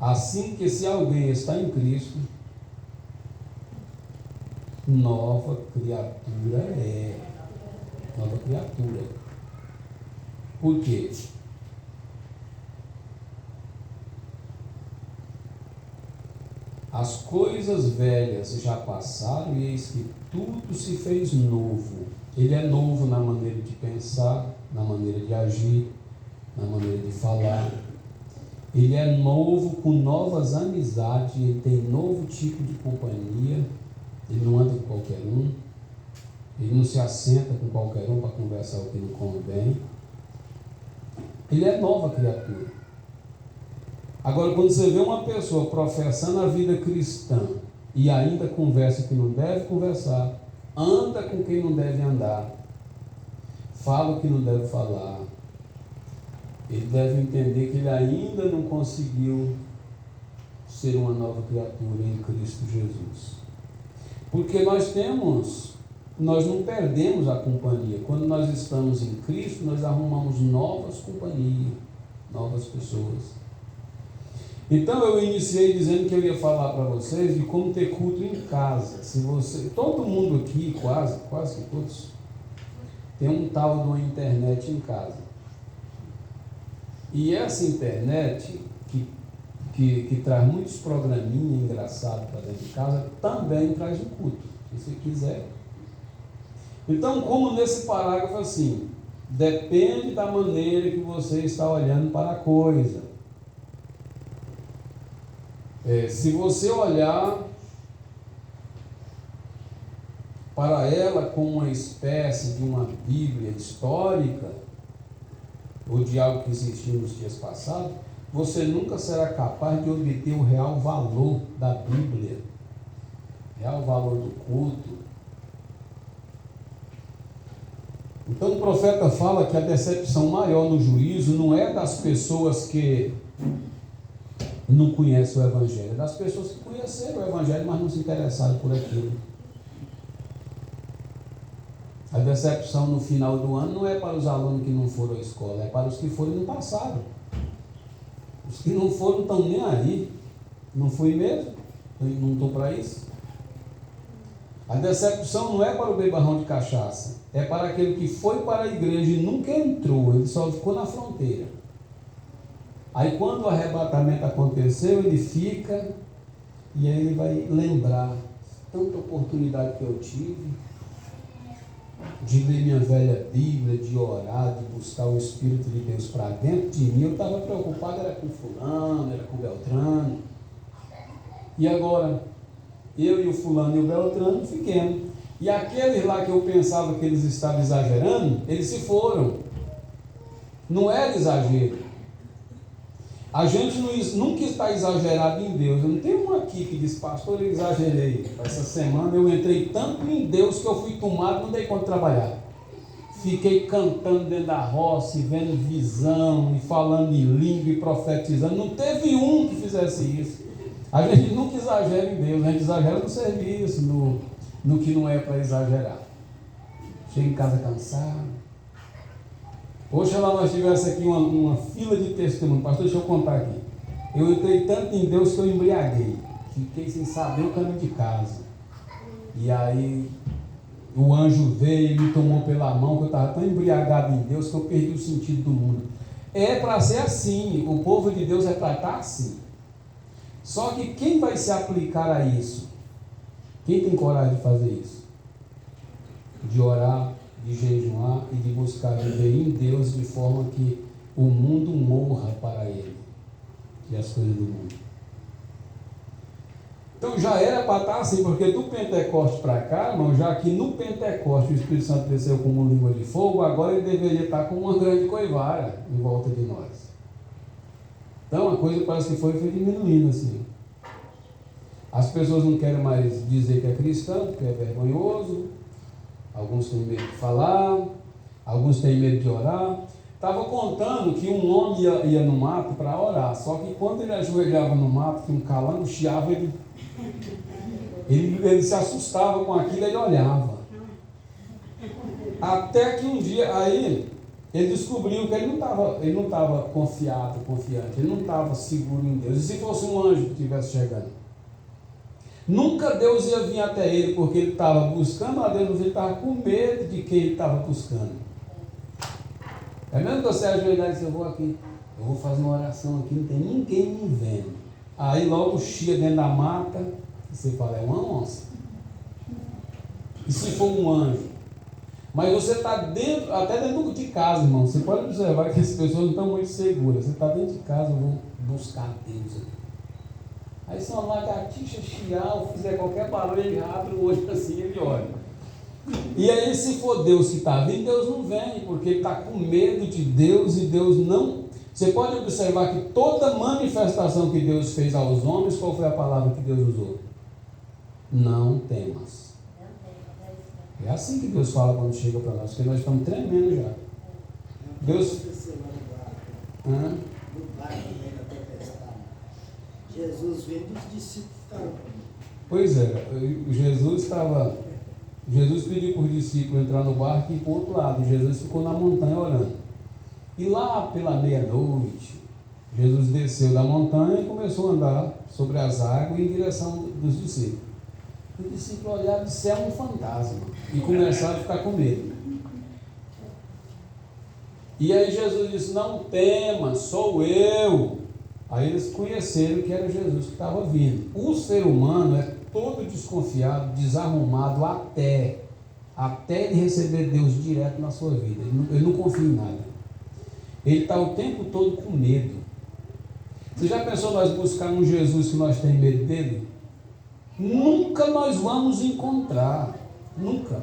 assim que se alguém está em Cristo, nova criatura é. Nova criatura. Por quê? As coisas velhas já passaram e eis que tudo se fez novo. Ele é novo na maneira de pensar, na maneira de agir, na maneira de falar. Ele é novo com novas amizades, ele tem novo tipo de companhia. Ele não anda com qualquer um. Ele não se assenta com qualquer um para conversar o que não convém. Ele é nova criatura. Agora, quando você vê uma pessoa professando a vida cristã e ainda conversa o que não deve conversar, anda com quem não deve andar, fala o que não deve falar, ele deve entender que ele ainda não conseguiu ser uma nova criatura em Cristo Jesus. Porque nós não perdemos a companhia. Quando nós estamos em Cristo, nós arrumamos novas companhias, novas pessoas. Então eu iniciei dizendo que eu ia falar para vocês de como ter culto em casa. Todo mundo aqui, quase que todos, tem um tal de uma internet em casa. E essa internet, que traz muitos programinhas engraçados para dentro de casa, também traz o culto, se você quiser. Então, como nesse parágrafo assim, depende da maneira que você está olhando para a coisa. Se você olhar para ela como uma espécie de uma Bíblia histórica, ou de algo que existiu nos dias passados, você nunca será capaz de obter o real valor da Bíblia, real valor do culto. Então o profeta fala que a decepção maior no juízo não é das pessoas que não conhecem o Evangelho, é das pessoas que conheceram o Evangelho, mas não se interessaram por aquilo. A decepção no final do ano não é para os alunos que não foram à escola, é para os que foram no passado. Os que não foram estão nem aí. Não fui mesmo? Não estou para isso. A decepção não é para o bebarrão de cachaça, é para aquele que foi para a igreja e nunca entrou, ele só ficou na fronteira. Aí quando o arrebatamento aconteceu, ele fica e aí ele vai lembrar tanta oportunidade que eu tive de ler minha velha Bíblia, de orar, de buscar o Espírito de Deus para dentro de mim. Eu estava preocupado, era com fulano, era com Beltrano. E agora, eu e o fulano e o Beltrano fiquemos. E aqueles lá que eu pensava que eles estavam exagerando, eles se foram. Não era exagero. A gente nunca está exagerado em Deus. Eu não tenho um aqui que diz, pastor, eu exagerei. Essa semana eu entrei tanto em Deus que eu fui tomado, não dei conta de trabalhar. Fiquei cantando dentro da roça, e vendo visão, e falando em língua, e profetizando. Não teve um que fizesse isso. A gente nunca exagera em Deus, a gente exagera no serviço, no que não é para exagerar. Chega em casa cansado. Oxalá nós tivéssemos aqui uma fila de testemunho. Pastor, deixa eu contar aqui. Eu entrei tanto em Deus que eu embriaguei. Fiquei sem saber o caminho de casa. E aí o anjo veio e me tomou pela mão, que eu estava tão embriagado em Deus que eu perdi o sentido do mundo. É para ser assim. O povo de Deus é para estar assim. Só que quem vai se aplicar a isso? Quem tem coragem de fazer isso? De orar, de jejuar e de buscar viver em Deus de forma que o mundo morra para Ele e as coisas do mundo. Então já era para estar assim, porque do Pentecoste para cá, irmão, já que no Pentecoste o Espírito Santo desceu como língua de fogo, agora ele deveria estar com uma grande coivara em volta de nós. Então a coisa parece que foi diminuindo assim. As pessoas não querem mais dizer que é cristão, porque é vergonhoso. Alguns têm medo de falar, alguns têm medo de orar. Estava contando que um homem ia no mato para orar, só que quando ele ajoelhava no mato, que um calango chiava, ele se assustava com aquilo, ele olhava. Até que um dia, aí, ele descobriu que ele não estava confiante, ele não estava seguro em Deus. E se fosse um anjo que estivesse chegando? Nunca Deus ia vir até ele, porque ele estava buscando a Deus, mas ele estava com medo de quem ele estava buscando. É mesmo que você ajoelhar e dizer, eu vou fazer uma oração aqui, não tem ninguém me vendo. Aí logo chia dentro da mata, você fala, é uma onça. E se for um anjo? Mas você está até dentro de casa, irmão. Você pode observar que as pessoas não estão muito seguras. Você está dentro de casa, eu vou buscar Deus aqui. Aí se uma lagartixa chiar ou fizer qualquer barulho, ele abre o olho assim, ele olha. E aí se for Deus que está vindo, Deus não vem, porque ele está com medo de Deus e Deus não... Você pode observar que toda manifestação que Deus fez aos homens, qual foi a palavra que Deus usou? Não temas. É assim que Deus fala quando chega para nós, porque nós estamos tremendo já. Deus... Jesus vem dos discípulos. Pois é, Jesus pediu para os discípulos entrar no barco e ir para o outro lado. Jesus ficou na montanha orando. E lá pela meia-noite, Jesus desceu da montanha e começou a andar sobre as águas em direção dos discípulos. Os discípulos olharam e disseram um fantasma e começaram a ficar com medo. E aí Jesus disse, não tema, sou eu. Aí eles conheceram que era Jesus que estava vindo. O ser humano é todo desconfiado, desarrumado até ele receber Deus direto na sua vida. Ele não confia em nada. Ele está o tempo todo com medo. Você já pensou nós buscar um Jesus que nós temos medo dele? Nunca nós vamos encontrar. Nunca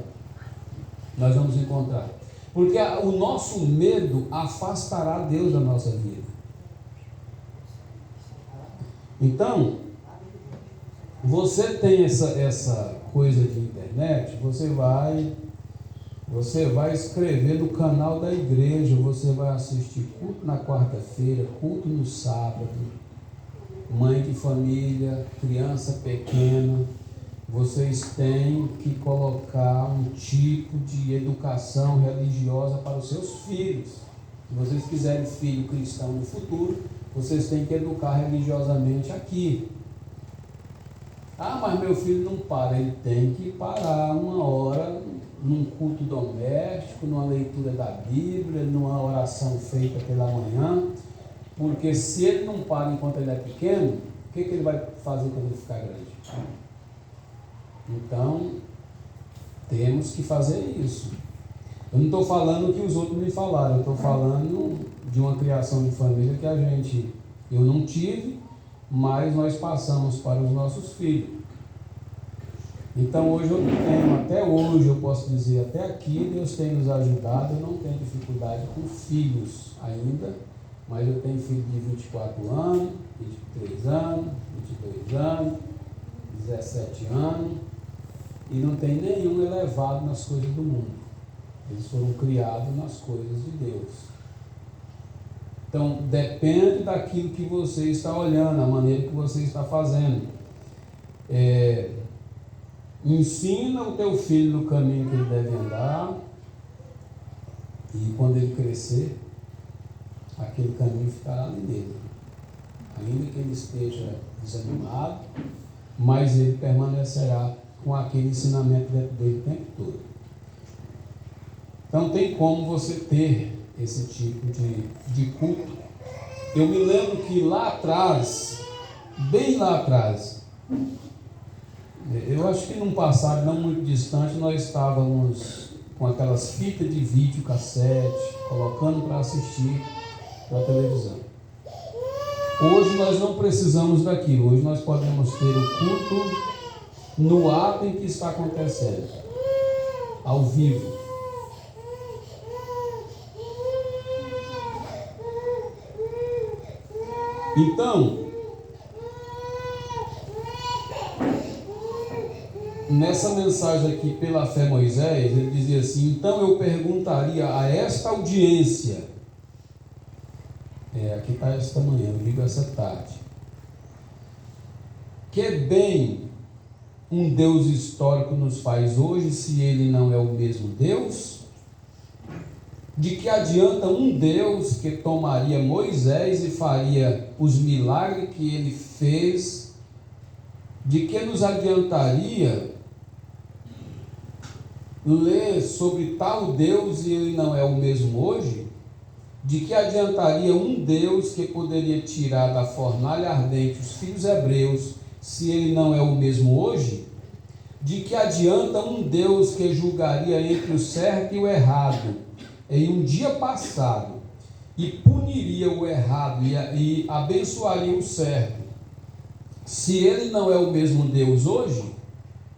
nós vamos encontrar. Porque o nosso medo afastará Deus da nossa vida. Então, você tem essa coisa de internet, você vai escrever no canal da igreja, você vai assistir culto na quarta-feira, culto no sábado, mãe de família, criança pequena, vocês têm que colocar um tipo de educação religiosa para os seus filhos. Se vocês quiserem filho cristão no futuro, vocês têm que educar religiosamente aqui. Ah, mas meu filho não para. Ele tem que parar uma hora num culto doméstico, numa leitura da Bíblia, numa oração feita pela manhã, porque se ele não para enquanto ele é pequeno, o que ele vai fazer quando ele ficar grande? Então, temos que fazer isso. Eu não estou falando o que os outros me falaram, eu estou falando de uma criação de família que eu não tive, mas nós passamos para os nossos filhos. Então hoje eu não tenho, até hoje eu posso dizer, até aqui Deus tem nos ajudado, eu não tenho dificuldade com filhos ainda, mas eu tenho filho de 24 anos, 23 anos, 22 anos, 17 anos, e não tem nenhum elevado nas coisas do mundo. Eles foram criados nas coisas de Deus. Então, depende daquilo que você está olhando, a maneira que você está fazendo. Ensina o teu filho no caminho que ele deve andar, e quando ele crescer, aquele caminho ficará ali dele. Ainda que ele esteja desanimado, mas ele permanecerá com aquele ensinamento dentro dele o tempo todo. Então tem como você ter esse tipo de culto. Eu me lembro que lá atrás, bem lá atrás, eu acho que num passado não muito distante, nós estávamos com aquelas fitas de vídeo cassete, colocando para assistir na televisão. Hoje nós não precisamos daquilo. Hoje nós podemos ter o culto no ato em que está acontecendo, ao vivo. Então, nessa mensagem aqui, pela fé Moisés, ele dizia assim: então eu perguntaria a esta audiência, aqui está esta manhã, eu digo essa tarde, que bem um Deus histórico nos faz hoje se ele não é o mesmo Deus? De que adianta um Deus que tomaria Moisés e faria os milagres que ele fez? De que nos adiantaria ler sobre tal Deus e ele não é o mesmo hoje? De que adiantaria um Deus que poderia tirar da fornalha ardente os filhos hebreus se ele não é o mesmo hoje? De que adianta um Deus que julgaria entre o certo e o errado em um dia passado e puniria o errado e abençoaria o certo, se ele não é o mesmo Deus hoje?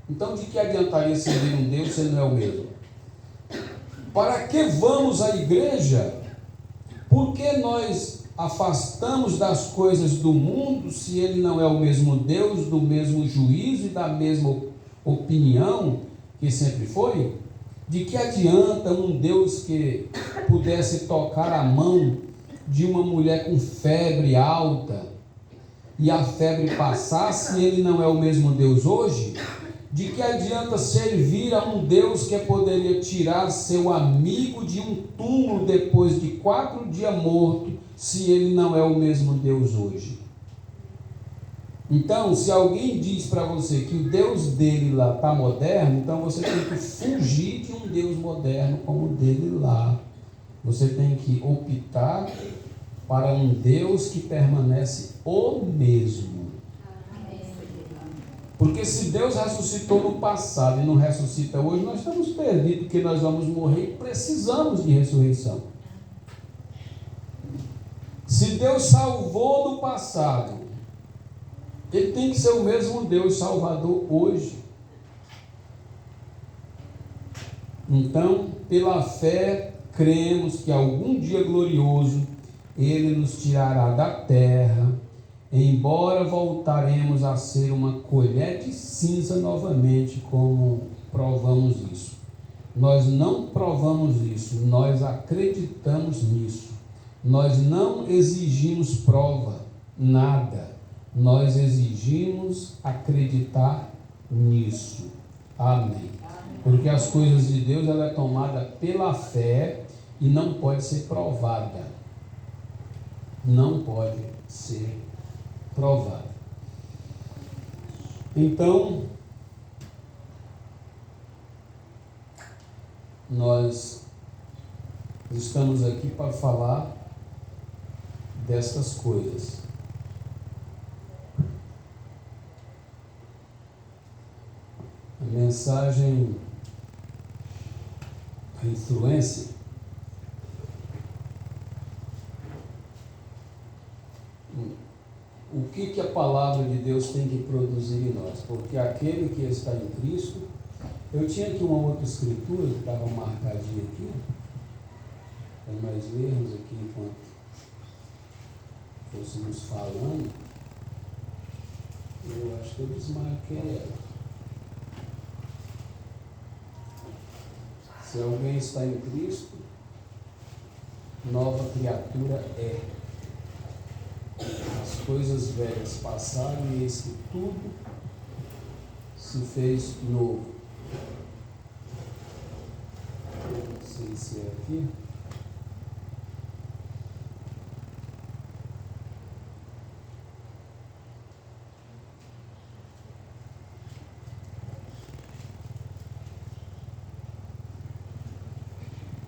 Então de que adiantaria servir um Deus se ele não é o mesmo? Para que vamos à igreja? Por que nós afastamos das coisas do mundo se ele não é o mesmo Deus, do mesmo juízo e da mesma opinião que sempre foi? De que adianta um Deus que pudesse tocar a mão de uma mulher com febre alta e a febre passar, se ele não é o mesmo Deus hoje? De que adianta servir a um Deus que poderia tirar seu amigo de um túmulo depois de 4 dias morto, se ele não é o mesmo Deus hoje? Então, se alguém diz para você que o Deus dele lá está moderno, então você tem que fugir de um Deus moderno como o dele lá. Você tem que optar para um Deus que permanece o mesmo. Porque se Deus ressuscitou no passado e não ressuscita hoje, nós estamos perdidos, porque nós vamos morrer e precisamos de ressurreição. Se Deus salvou no passado, ele tem que ser o mesmo Deus Salvador hoje. Então, pela fé, cremos que algum dia glorioso ele nos tirará da terra, embora voltaremos a ser uma colher de cinza novamente, como provamos isso. Nós não provamos isso, nós acreditamos nisso. Nós não exigimos prova, nada. Nós exigimos acreditar nisso. Amém. Porque as coisas de Deus, ela é tomada pela fé e não pode ser provada. Não pode ser provada. Então, nós estamos aqui para falar destas coisas. A mensagem, a influência, o que a palavra de Deus tem que produzir em nós? Porque aquele que está em Cristo, eu tinha aqui uma outra escritura que estava marcadinha aqui, para nós lermos aqui enquanto fôssemos falando. Eu acho que eu desmarquei ela. Se alguém está em Cristo, nova criatura é. As coisas velhas passaram e eis que tudo se fez novo. Não sei se é aqui.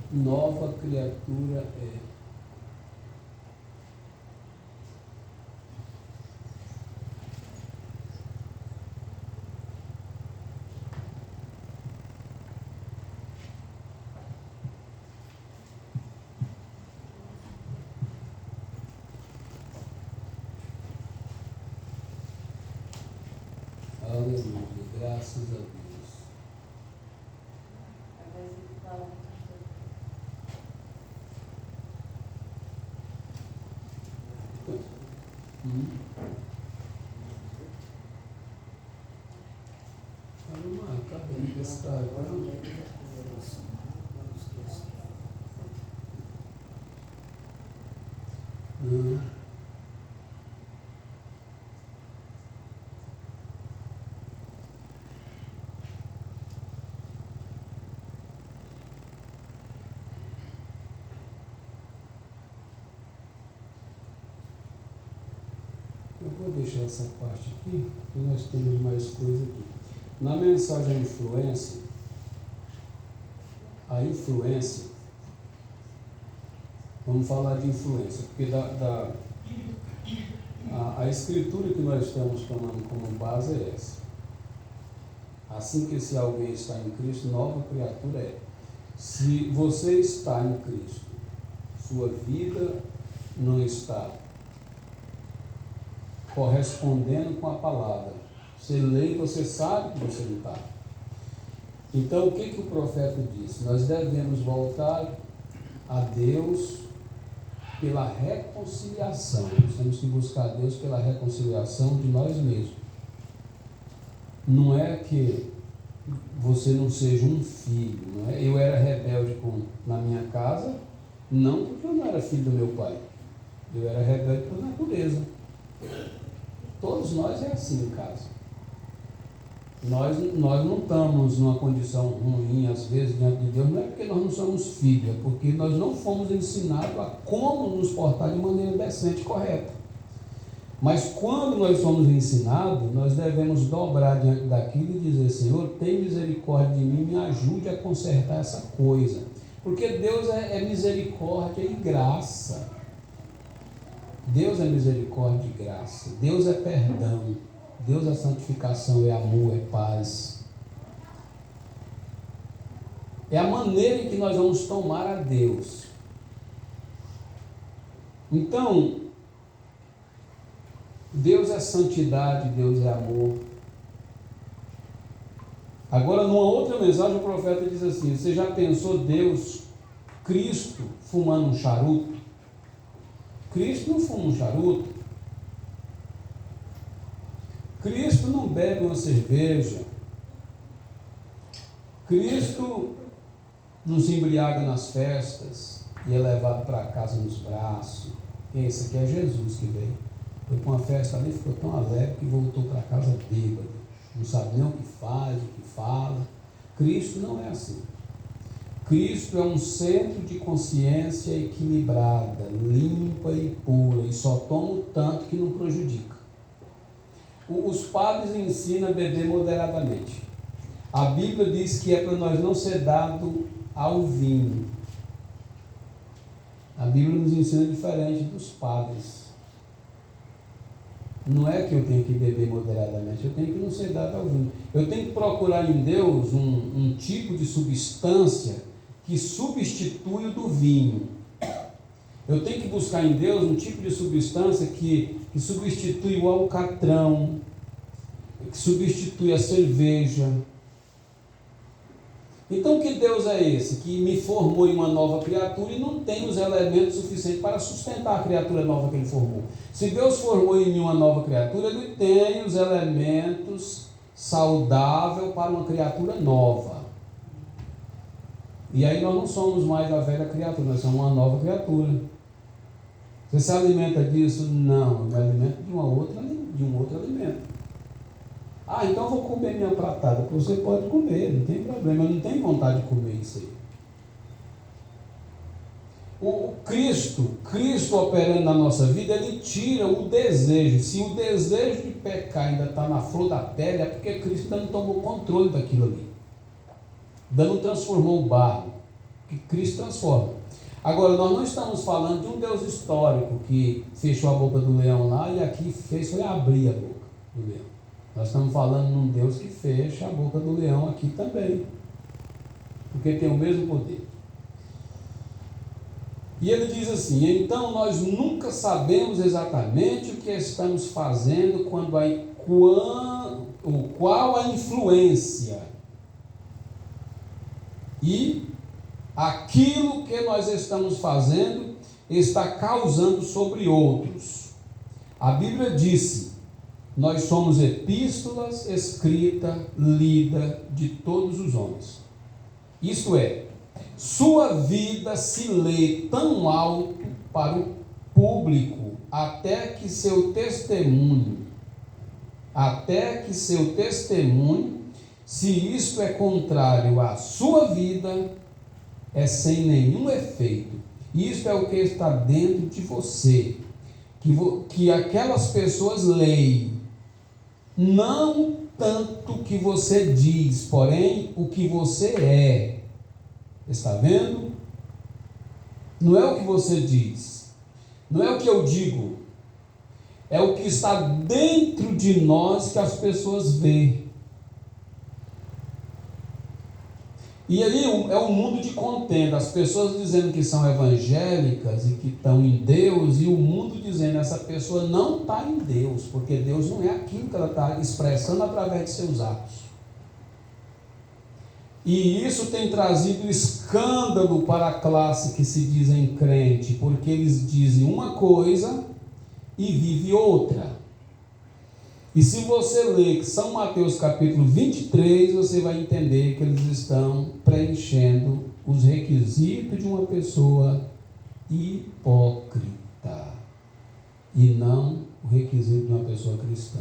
Nova criatura é. Graças a Deus. Acabei de testar agora. Eu vou deixar essa parte aqui, porque nós temos mais coisa aqui. Na mensagem a influência, vamos falar de influência, porque a escritura que nós estamos tomando como base é essa. Assim que se alguém está em Cristo, nova criatura é. Se você está em Cristo, sua vida não está correspondendo com a palavra. Você lê e você sabe que você não está. Então, o que o profeta disse? Nós devemos voltar a Deus pela reconciliação. Nós temos que buscar a Deus pela reconciliação de nós mesmos. Não é que você não seja um filho. Não é? Eu era rebelde na minha casa, não porque eu não era filho do meu pai. Eu era rebelde por natureza. Todos nós é assim em casa. Nós não estamos numa condição ruim, às vezes, diante de Deus, não é porque nós não somos filhos, é porque nós não fomos ensinados a como nos portar de maneira decente e correta. Mas quando nós somos ensinados, nós devemos dobrar diante daquilo e dizer: Senhor, tem misericórdia de mim, me ajude a consertar essa coisa. Porque Deus é misericórdia e graça. Deus é misericórdia e graça. Deus é perdão. Deus é santificação, é amor, é paz. É a maneira em que nós vamos tomar a Deus. Então, Deus é santidade, Deus é amor. Agora, numa outra mensagem, o profeta diz assim: você já pensou Deus, Cristo, fumando um charuto? Cristo não fuma um charuto. Cristo não bebe uma cerveja. Cristo não se embriaga nas festas e é levado para casa nos braços. Esse aqui é Jesus que veio. Foi para uma festa ali, ficou tão alegre que voltou para casa bêbado. Não sabe nem o que faz, o que fala. Cristo não é assim. Cristo é um centro de consciência equilibrada, limpa e pura, e só toma o tanto que não prejudica. Os padres ensinam a beber moderadamente. A Bíblia diz que é para nós não ser dado ao vinho. A Bíblia nos ensina diferente dos padres. Não é que eu tenho que beber moderadamente, eu tenho que não ser dado ao vinho. Eu tenho que procurar em Deus um tipo de substância que substitui o do vinho. Eu tenho que buscar em Deus um tipo de substância que substitui o alcatrão, que substitui a cerveja. Então, que Deus é esse? Que me formou em uma nova criatura e não tem os elementos suficientes para sustentar a criatura nova que Ele formou. Se Deus formou em mim uma nova criatura, Ele tem os elementos saudáveis para uma criatura nova. E aí nós não somos mais a velha criatura, nós somos uma nova criatura. Você se alimenta disso? Não, eu me alimento de um outro alimento. Então eu vou comer minha pratada. Você pode comer, não tem problema, eu não tenho vontade de comer isso aí. O Cristo operando na nossa vida, Ele tira o desejo. Se o desejo de pecar ainda está na flor da pele, é porque Cristo ainda não tomou controle daquilo ali. Ainda não transformou o barro, que Cristo transforma. Agora, nós não estamos falando de um Deus histórico que fechou a boca do leão lá e aqui foi abrir a boca do leão. Nós estamos falando de um Deus que fecha a boca do leão aqui também, porque tem o mesmo poder. E ele diz assim: então nós nunca sabemos exatamente o que estamos fazendo qual a influência e aquilo que nós estamos fazendo está causando sobre outros. A Bíblia disse: nós somos epístolas escrita, lida de todos os homens. Isto é, sua vida se lê tão alto para o público, até que seu testemunho, se isto é contrário à sua vida, é sem nenhum efeito. Isto é o que está dentro de você, que aquelas pessoas leem, não tanto o que você diz, porém o que você é. Está vendo? Não é o que você diz, não é o que eu digo, é o que está dentro de nós que as pessoas veem. E ali é um mundo de contenda, as pessoas dizendo que são evangélicas e que estão em Deus, e o mundo dizendo essa pessoa não está em Deus, porque Deus não é aquilo que ela está expressando através de seus atos. E isso tem trazido escândalo para a classe que se dizem crente, porque eles dizem uma coisa e vivem outra. E se você ler São Mateus capítulo 23, você vai entender que eles estão preenchendo os requisitos de uma pessoa hipócrita e não o requisito de uma pessoa cristã.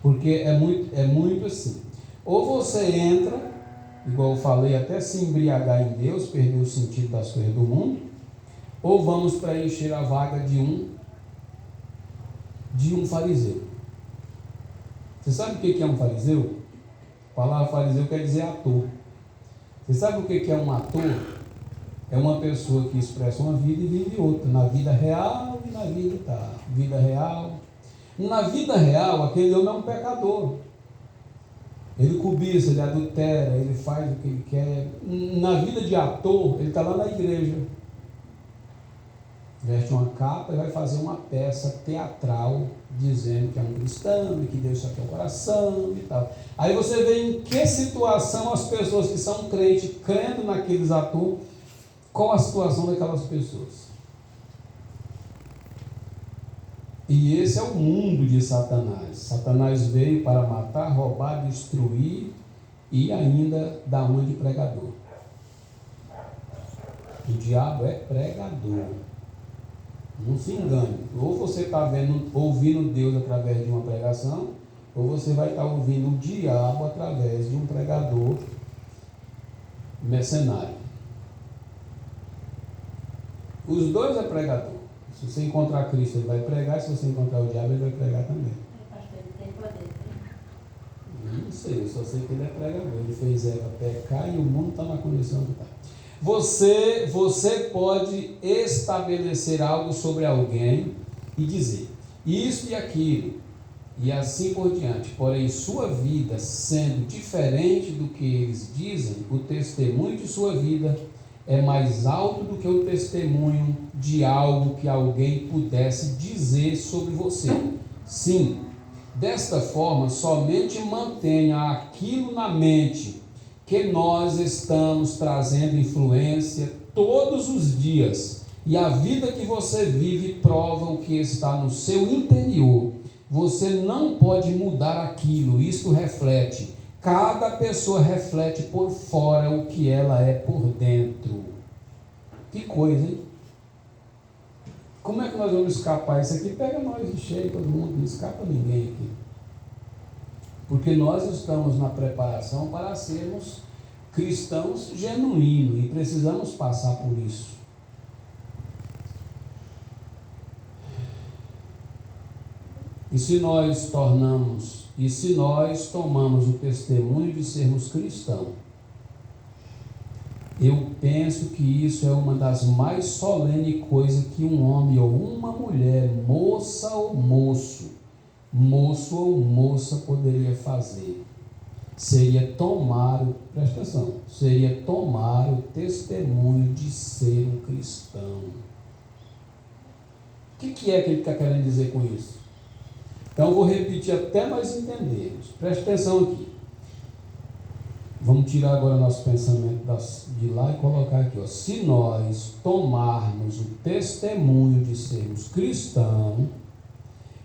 Porque é muito assim. Ou você entra, igual eu falei, até se embriagar em Deus, perder o sentido das coisas do mundo, ou vamos preencher a vaga de um fariseu. Você sabe o que é um fariseu? A palavra fariseu quer dizer ator. Você sabe o que é um ator? É uma pessoa que expressa uma vida e vive outra, na vida real e na vida real. Na vida real, aquele homem é um pecador. Ele cobiça, ele adultera, ele faz o que ele quer. Na vida de ator, ele está lá na igreja, veste uma capa e vai fazer uma peça teatral dizendo que é um cristão e que Deus só quer o coração e tal. Aí você vê em que situação as pessoas que são crentes, crendo naqueles atores, qual a situação daquelas pessoas. E esse é o mundo de Satanás. Satanás veio para matar, roubar, destruir e ainda dar uma de pregador. O diabo é pregador. Não se engane. Ou você está ouvindo Deus através de uma pregação, ou você vai estar ouvindo o diabo através de um pregador mercenário. Os dois é pregador. Se você encontrar Cristo, ele vai pregar. Se você encontrar o diabo, ele vai pregar também. Não sei, eu só sei que ele é pregador. Ele fez Eva pecar e o mundo está na condição que está. Você pode estabelecer algo sobre alguém e dizer isso e aquilo, e assim por diante. Porém, sua vida sendo diferente do que eles dizem, o testemunho de sua vida é mais alto do que o testemunho de algo que alguém pudesse dizer sobre você. Sim, desta forma, somente mantenha aquilo na mente, que nós estamos trazendo influência todos os dias, e a vida que você vive prova o que está no seu interior. Você não pode mudar aquilo, isto reflete. Cada pessoa reflete por fora o que ela é por dentro. Que coisa, hein? Como é que nós vamos escapar? Isso aqui pega nós de cheio, todo mundo, não escapa ninguém aqui. Porque nós estamos na preparação para sermos cristãos genuínos e precisamos passar por isso. E se nós tomamos o testemunho de sermos cristãos, eu penso que isso é uma das mais solenes coisas que um homem ou uma mulher, moça ou moço, moço ou moça poderia fazer. Seria presta atenção, seria tomar o testemunho de ser um cristão. O que é que ele está querendo dizer com isso? Então eu vou repetir até nós entendermos. Preste atenção aqui. Vamos tirar agora nosso pensamento de lá e colocar aqui. Ó. Se nós tomarmos o testemunho de sermos cristãos,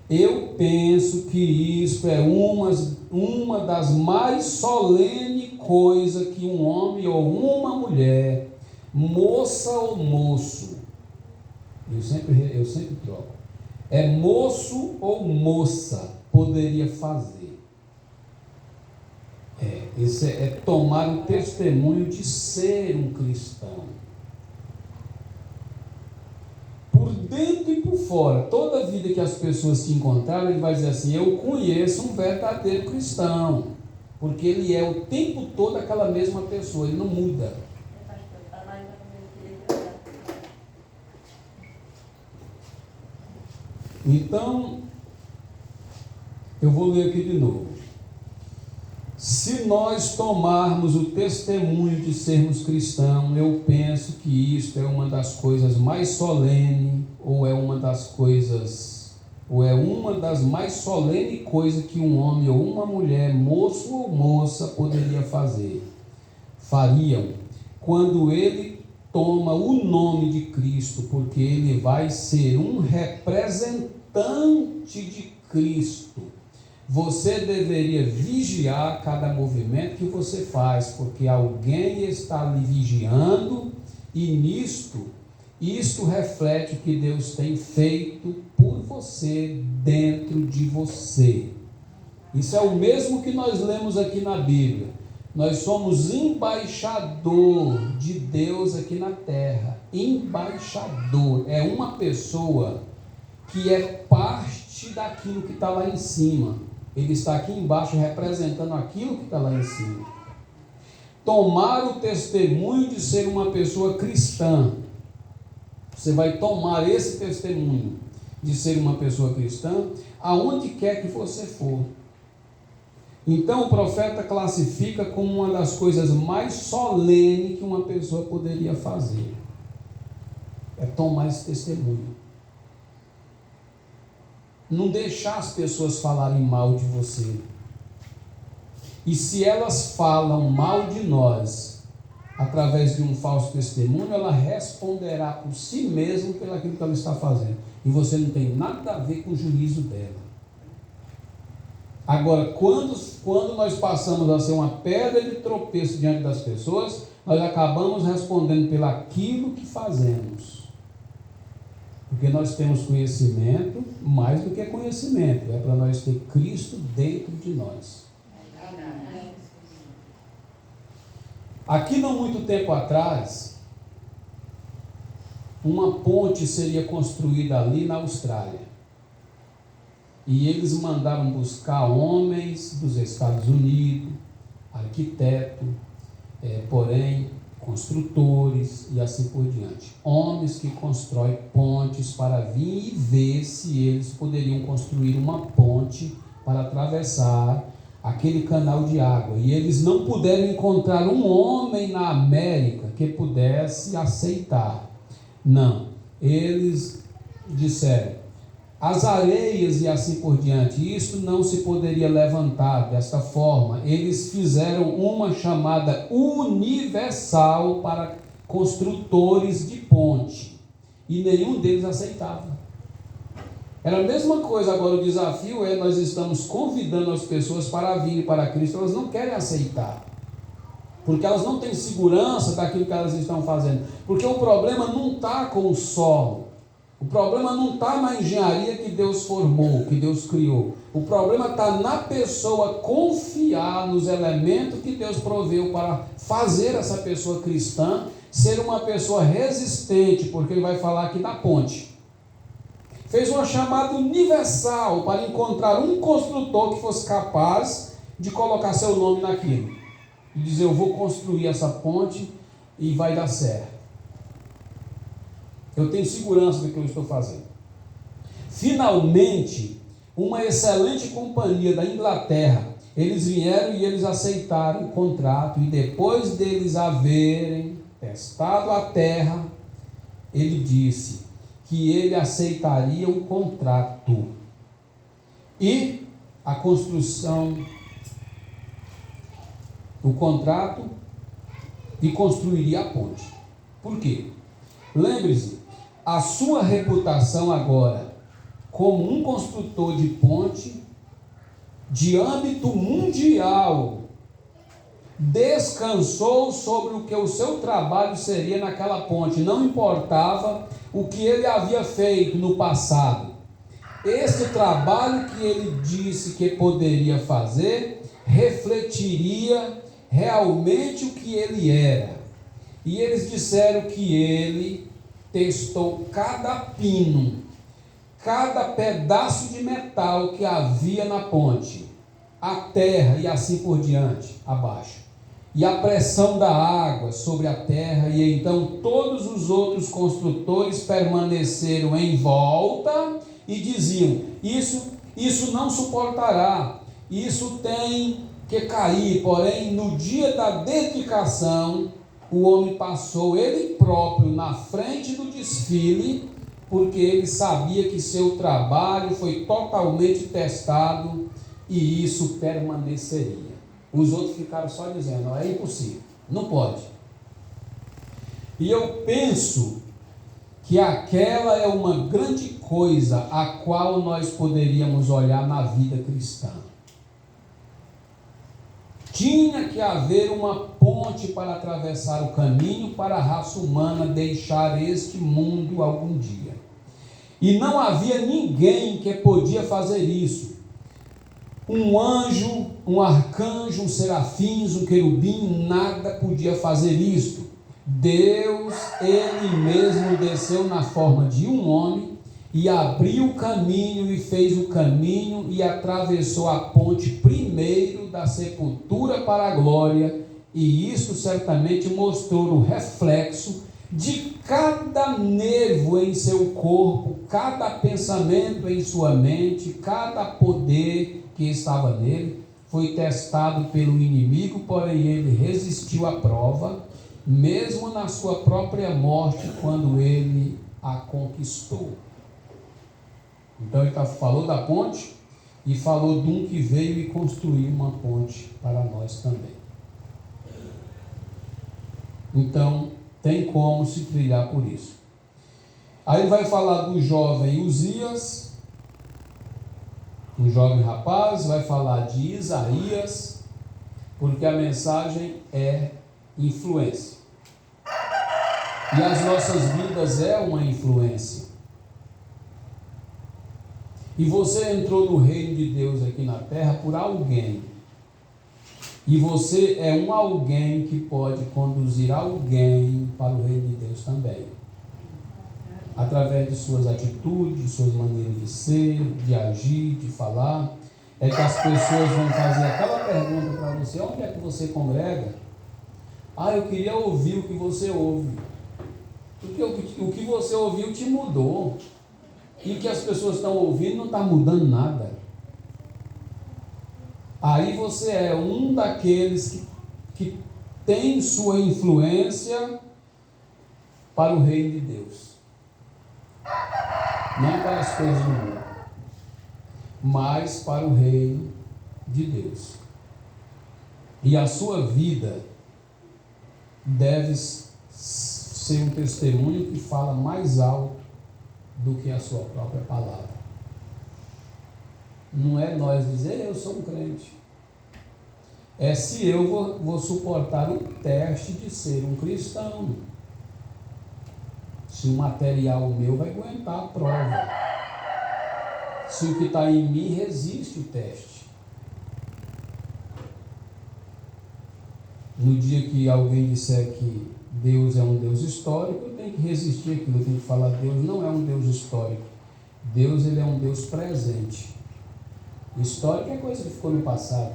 eu penso que isso é uma das mais solenes coisas que um homem ou uma mulher, moça ou moço, eu sempre troco, é moço ou moça, poderia fazer. Esse é tomar o testemunho de ser um cristão. Por dentro e por fora, toda vida que as pessoas te encontrarem, ele vai dizer assim: eu conheço um verdadeiro cristão, porque ele é o tempo todo aquela mesma pessoa, ele não muda. Então, eu vou ler aqui de novo. Se nós tomarmos o testemunho de sermos cristãos, eu penso que isto é uma das coisas mais solenes, ou é uma das mais solenes coisas que um homem ou uma mulher, moço ou moça, poderia fazer. Fariam quando ele toma o nome de Cristo, porque ele vai ser um representante de Cristo. Você deveria vigiar cada movimento que você faz, porque alguém está lhe vigiando, e isto reflete o que Deus tem feito por você, dentro de você. Isso é o mesmo que nós lemos aqui na Bíblia. Nós somos embaixador de Deus aqui na terra. Embaixador é uma pessoa que é parte daquilo que está lá em cima. Ele está aqui embaixo representando aquilo que está lá em cima. Tomar o testemunho de ser uma pessoa cristã. Você vai tomar esse testemunho de ser uma pessoa cristã aonde quer que você for. Então o profeta classifica como uma das coisas mais solenes que uma pessoa poderia fazer. É tomar esse testemunho. Não deixar as pessoas falarem mal de você. E se elas falam mal de nós, através de um falso testemunho, ela responderá por si mesma pelo aquilo que ela está fazendo. E você não tem nada a ver com o juízo dela. Agora, quando nós passamos a ser uma pedra de tropeço diante das pessoas, nós acabamos respondendo pelo aquilo que fazemos. Porque nós temos conhecimento, mais do que conhecimento, é para nós ter Cristo dentro de nós. Aqui não muito tempo atrás, uma ponte seria construída ali na Austrália. E eles mandaram buscar homens dos Estados Unidos, arquitetos, porém construtores e assim por diante. Homens que constroem pontes para vir e ver se eles poderiam construir uma ponte para atravessar aquele canal de água. E eles não puderam encontrar um homem na América que pudesse aceitar. Não. Eles disseram: as areias e assim por diante, isso não se poderia levantar desta forma. Eles fizeram uma chamada universal para construtores de ponte, e nenhum deles aceitava. Era a mesma coisa. Agora o desafio é: nós estamos convidando as pessoas para virem para Cristo, elas não querem aceitar, porque elas não têm segurança daquilo que elas estão fazendo, porque o problema não está com o solo. O problema não está na engenharia que Deus formou, que Deus criou. O problema está na pessoa confiar nos elementos que Deus proveu para fazer essa pessoa cristã ser uma pessoa resistente, porque ele vai falar aqui da ponte. Fez uma chamada universal para encontrar um construtor que fosse capaz de colocar seu nome naquilo. E dizer: eu vou construir essa ponte e vai dar certo. Eu tenho segurança do que eu estou fazendo. Finalmente, uma excelente companhia da Inglaterra, eles vieram e eles aceitaram o contrato, e depois deles haverem testado a terra, ele disse que ele aceitaria o contrato. e a construção, o contrato, e construiria a ponte. Por quê? Lembre-se, a sua reputação agora, como um construtor de ponte, de âmbito mundial, descansou sobre o que o seu trabalho seria naquela ponte. Não importava o que ele havia feito no passado. Esse trabalho que ele disse que poderia fazer, refletiria realmente o que ele era. E eles disseram que ele testou cada pino, cada pedaço de metal que havia na ponte, a terra e assim por diante, abaixo, e a pressão da água sobre a terra. E então todos os outros construtores permaneceram em volta e diziam: isso não suportará, isso tem que cair. Porém, no dia da dedicação, o homem passou ele próprio na frente do desfile, porque ele sabia que seu trabalho foi totalmente testado e isso permaneceria. Os outros ficaram só dizendo: é impossível, não pode. E eu penso que aquela é uma grande coisa a qual nós poderíamos olhar na vida cristã. Tinha que haver uma ponte para atravessar o caminho para a raça humana deixar este mundo algum dia. E não havia ninguém que podia fazer isso. Um anjo, um arcanjo, um serafins, um querubim, nada podia fazer isto. Deus, Ele mesmo desceu na forma de um homem e abriu o caminho e fez o caminho e atravessou a ponte primeiro da sepultura para a glória. E isso certamente mostrou o reflexo de cada nervo em seu corpo, cada pensamento em sua mente, cada poder que estava nele. Foi testado pelo inimigo, porém ele resistiu à prova, mesmo na sua própria morte, quando ele a conquistou. Então ele falou da ponte e falou de um que veio e construiu uma ponte para nós também. Então tem como se trilhar por isso. Aí ele vai falar do jovem Uzias, um jovem rapaz, vai falar de Isaías, porque a mensagem é influência. E as nossas vidas é uma influência. E você entrou no reino de Deus aqui na terra por alguém. E você é um alguém que pode conduzir alguém para o reino de Deus também. Através de suas atitudes, de suas maneiras de ser, de agir, de falar. É que as pessoas vão fazer aquela pergunta para você: onde é que você congrega? Ah, eu queria ouvir o que você ouve. Porque o que você ouviu te mudou. E o que as pessoas estão ouvindo não está mudando nada. Aí você é um daqueles que tem sua influência para o reino de Deus. Não para as coisas do mundo, mas para o reino de Deus. E a sua vida deve ser um testemunho que fala mais alto do que a sua própria palavra. Não é nós dizer: eu sou um crente. É se eu vou suportar o teste de ser um cristão. Se o material meu vai aguentar a prova. Se o que está em mim resiste o teste. No dia que alguém disser que Deus é um Deus histórico, eu tenho que resistir aquilo. Eu tenho que falar: Deus não é um Deus histórico. Deus, ele é um Deus presente. Histórico é coisa que ficou no passado.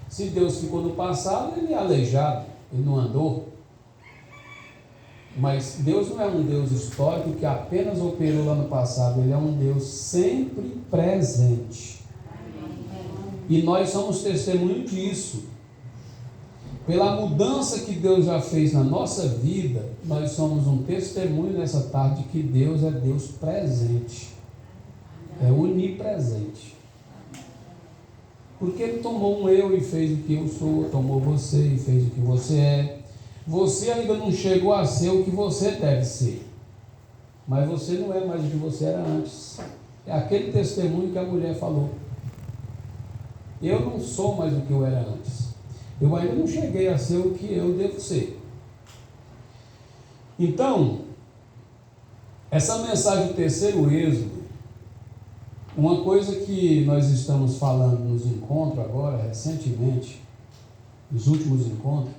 Se Deus ficou no passado, ele é aleijado, ele não andou. Mas Deus não é um Deus histórico que apenas operou lá no passado. Ele é um Deus sempre presente. E nós somos testemunho disso. Pela mudança que Deus já fez na nossa vida, nós somos um testemunho nessa tarde que Deus é Deus presente. É onipresente. Porque Ele tomou um eu e fez o que eu sou, tomou você e fez o que você é. Você ainda não chegou a ser o que você deve ser, mas você não é mais o que você era antes. É aquele testemunho que a mulher falou. Eu não sou mais o que eu era antes. Eu ainda não cheguei a ser o que eu devo ser. Então, essa mensagem do terceiro êxodo, uma coisa que nós estamos falando nos encontros agora, recentemente, nos últimos encontros,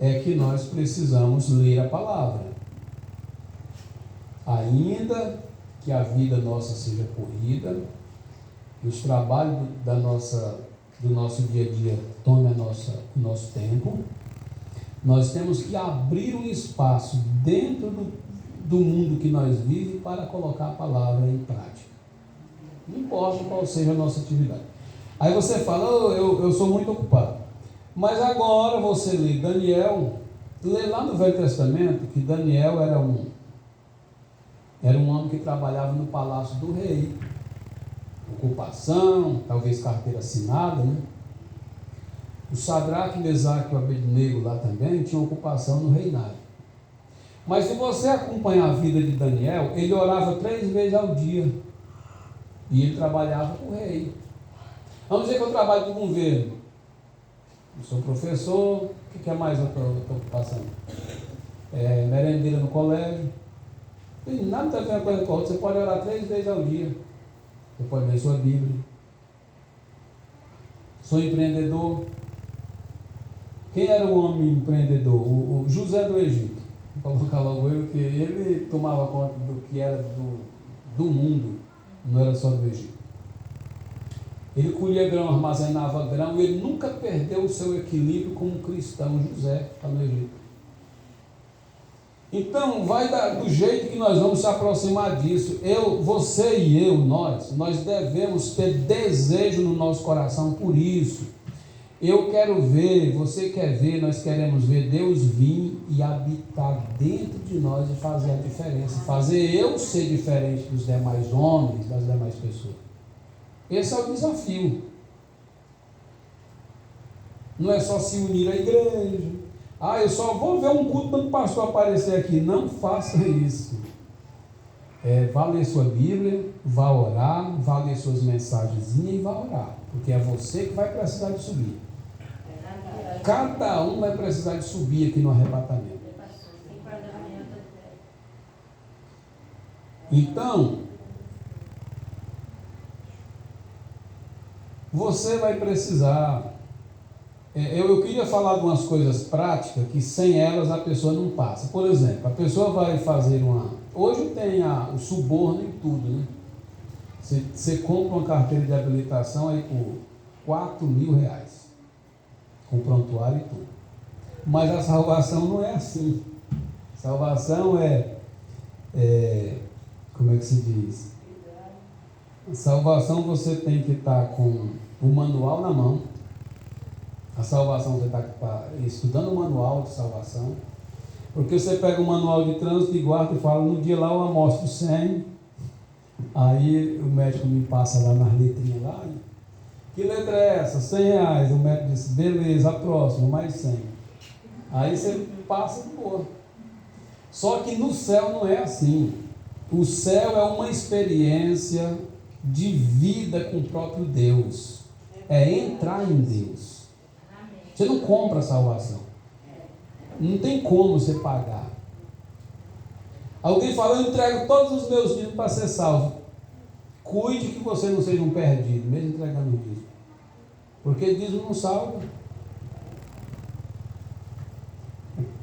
é que nós precisamos ler a palavra. Ainda que a vida nossa seja corrida, que os trabalhos do nosso dia a dia tomem o nosso tempo, nós temos que abrir um espaço dentro do mundo que nós vivemos para colocar a palavra em prática. Não importa qual seja a nossa atividade. Aí você fala, eu sou muito ocupado. Mas agora você lê Daniel, lê lá no Velho Testamento que Daniel era um homem que trabalhava no palácio do rei. Ocupação, talvez carteira assinada, né? O Sadraque, Mesaque e o Abednego lá também tinham ocupação no reinado. Mas se você acompanhar a vida de Daniel, ele orava 3 vezes ao dia. E ele trabalhava com o rei. Vamos dizer que eu trabalho com o governo. Eu sou professor, o que é mais a tua ocupação? Merendeira no colégio. Tem nada a ver uma coisa com a outra. Você pode orar 3 vezes ao dia. Você pode ler sua Bíblia. Sou empreendedor. Quem era o homem empreendedor? O José do Egito. Vou colocar logo eu, que ele tomava conta do que era do mundo, não era só do Egito. Ele colhia grão, armazenava grão, e ele nunca perdeu o seu equilíbrio como cristão. José está no Egito. Então, vai do jeito que nós vamos se aproximar disso. Você e eu, nós devemos ter desejo no nosso coração por isso. Eu quero ver, você quer ver, nós queremos ver Deus vir e habitar dentro de nós e fazer a diferença. Fazer eu ser diferente dos demais homens, das demais pessoas. Esse é o desafio. Não é só se unir à igreja. Eu só vou ver um culto quando o pastor aparecer aqui. Não faça isso. Vá ler sua Bíblia, vá orar, vá ler suas mensagenzinhas e vá orar. Porque é você que vai precisar de subir. Cada um vai precisar de subir aqui no arrebatamento. Então, você vai precisar. Eu queria falar de umas coisas práticas que sem elas a pessoa não passa. Por exemplo, a pessoa vai fazer hoje tem o suborno em tudo, né? Você compra uma carteira de habilitação aí por R$4.000, com prontuário e tudo. Mas a salvação não é assim. Salvação como é que se diz? A salvação você tem que estar com o manual na mão. A salvação você está estudando o manual de salvação. Porque você pega o manual de trânsito e guarda e fala, no dia lá eu amostro 100. Aí o médico me passa lá nas letrinhas lá. Que letra é essa? R$100. O médico disse, beleza, a próxima, mais 100. Aí você passa de boa. Só que no céu não é assim. O céu é uma experiência de vida com o próprio Deus. É entrar em Deus. Você não compra a salvação. Não tem como você pagar. Alguém fala, eu entrego todos os meus dízimos para ser salvo. Cuide que você não seja um perdido, mesmo entregando o dízimo. Porque dízimo não salva.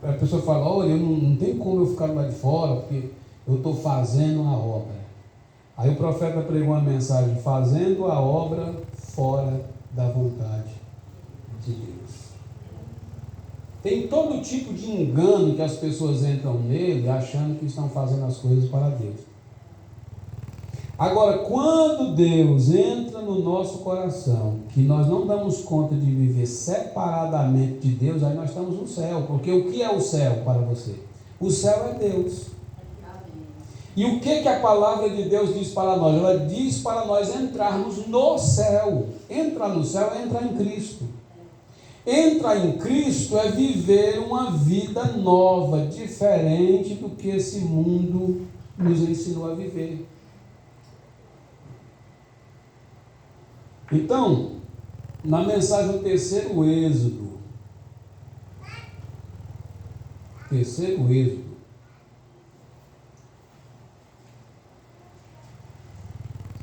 A pessoa fala, olha, não tem como eu ficar lá de fora, porque eu estou fazendo a obra. Aí o profeta pregou uma mensagem, fazendo a obra fora da vontade de Deus. Tem todo tipo de engano que as pessoas entram nele, achando que estão fazendo as coisas para Deus. Agora, quando Deus entra no nosso coração, que nós não damos conta de viver separadamente de Deus, aí nós estamos no céu. Porque o que é o céu para você? O céu é Deus. E o que a palavra de Deus diz para nós? Ela diz para nós entrarmos no céu. Entrar no céu é entrar em Cristo. Entrar em Cristo é viver uma vida nova, diferente do que esse mundo nos ensinou a viver. Então, na mensagem do terceiro Êxodo,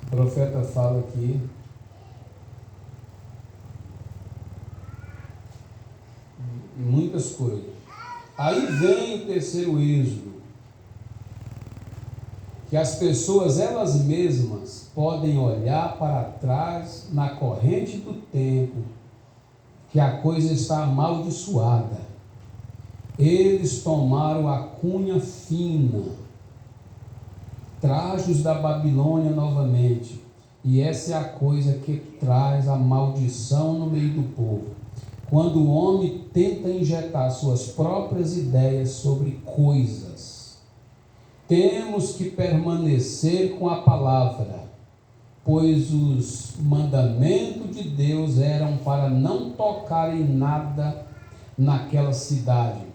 o profeta fala aqui, muitas coisas. Aí vem o terceiro Êxodo, que as pessoas elas mesmas podem olhar para trás na corrente do tempo, que a coisa está amaldiçoada. Eles tomaram a cunha fina, trajos da Babilônia novamente, e essa é a coisa que traz a maldição no meio do povo. Quando o homem tenta injetar suas próprias ideias sobre coisas, temos que permanecer com a palavra, pois os mandamentos de Deus eram para não tocar em nada naquela cidade.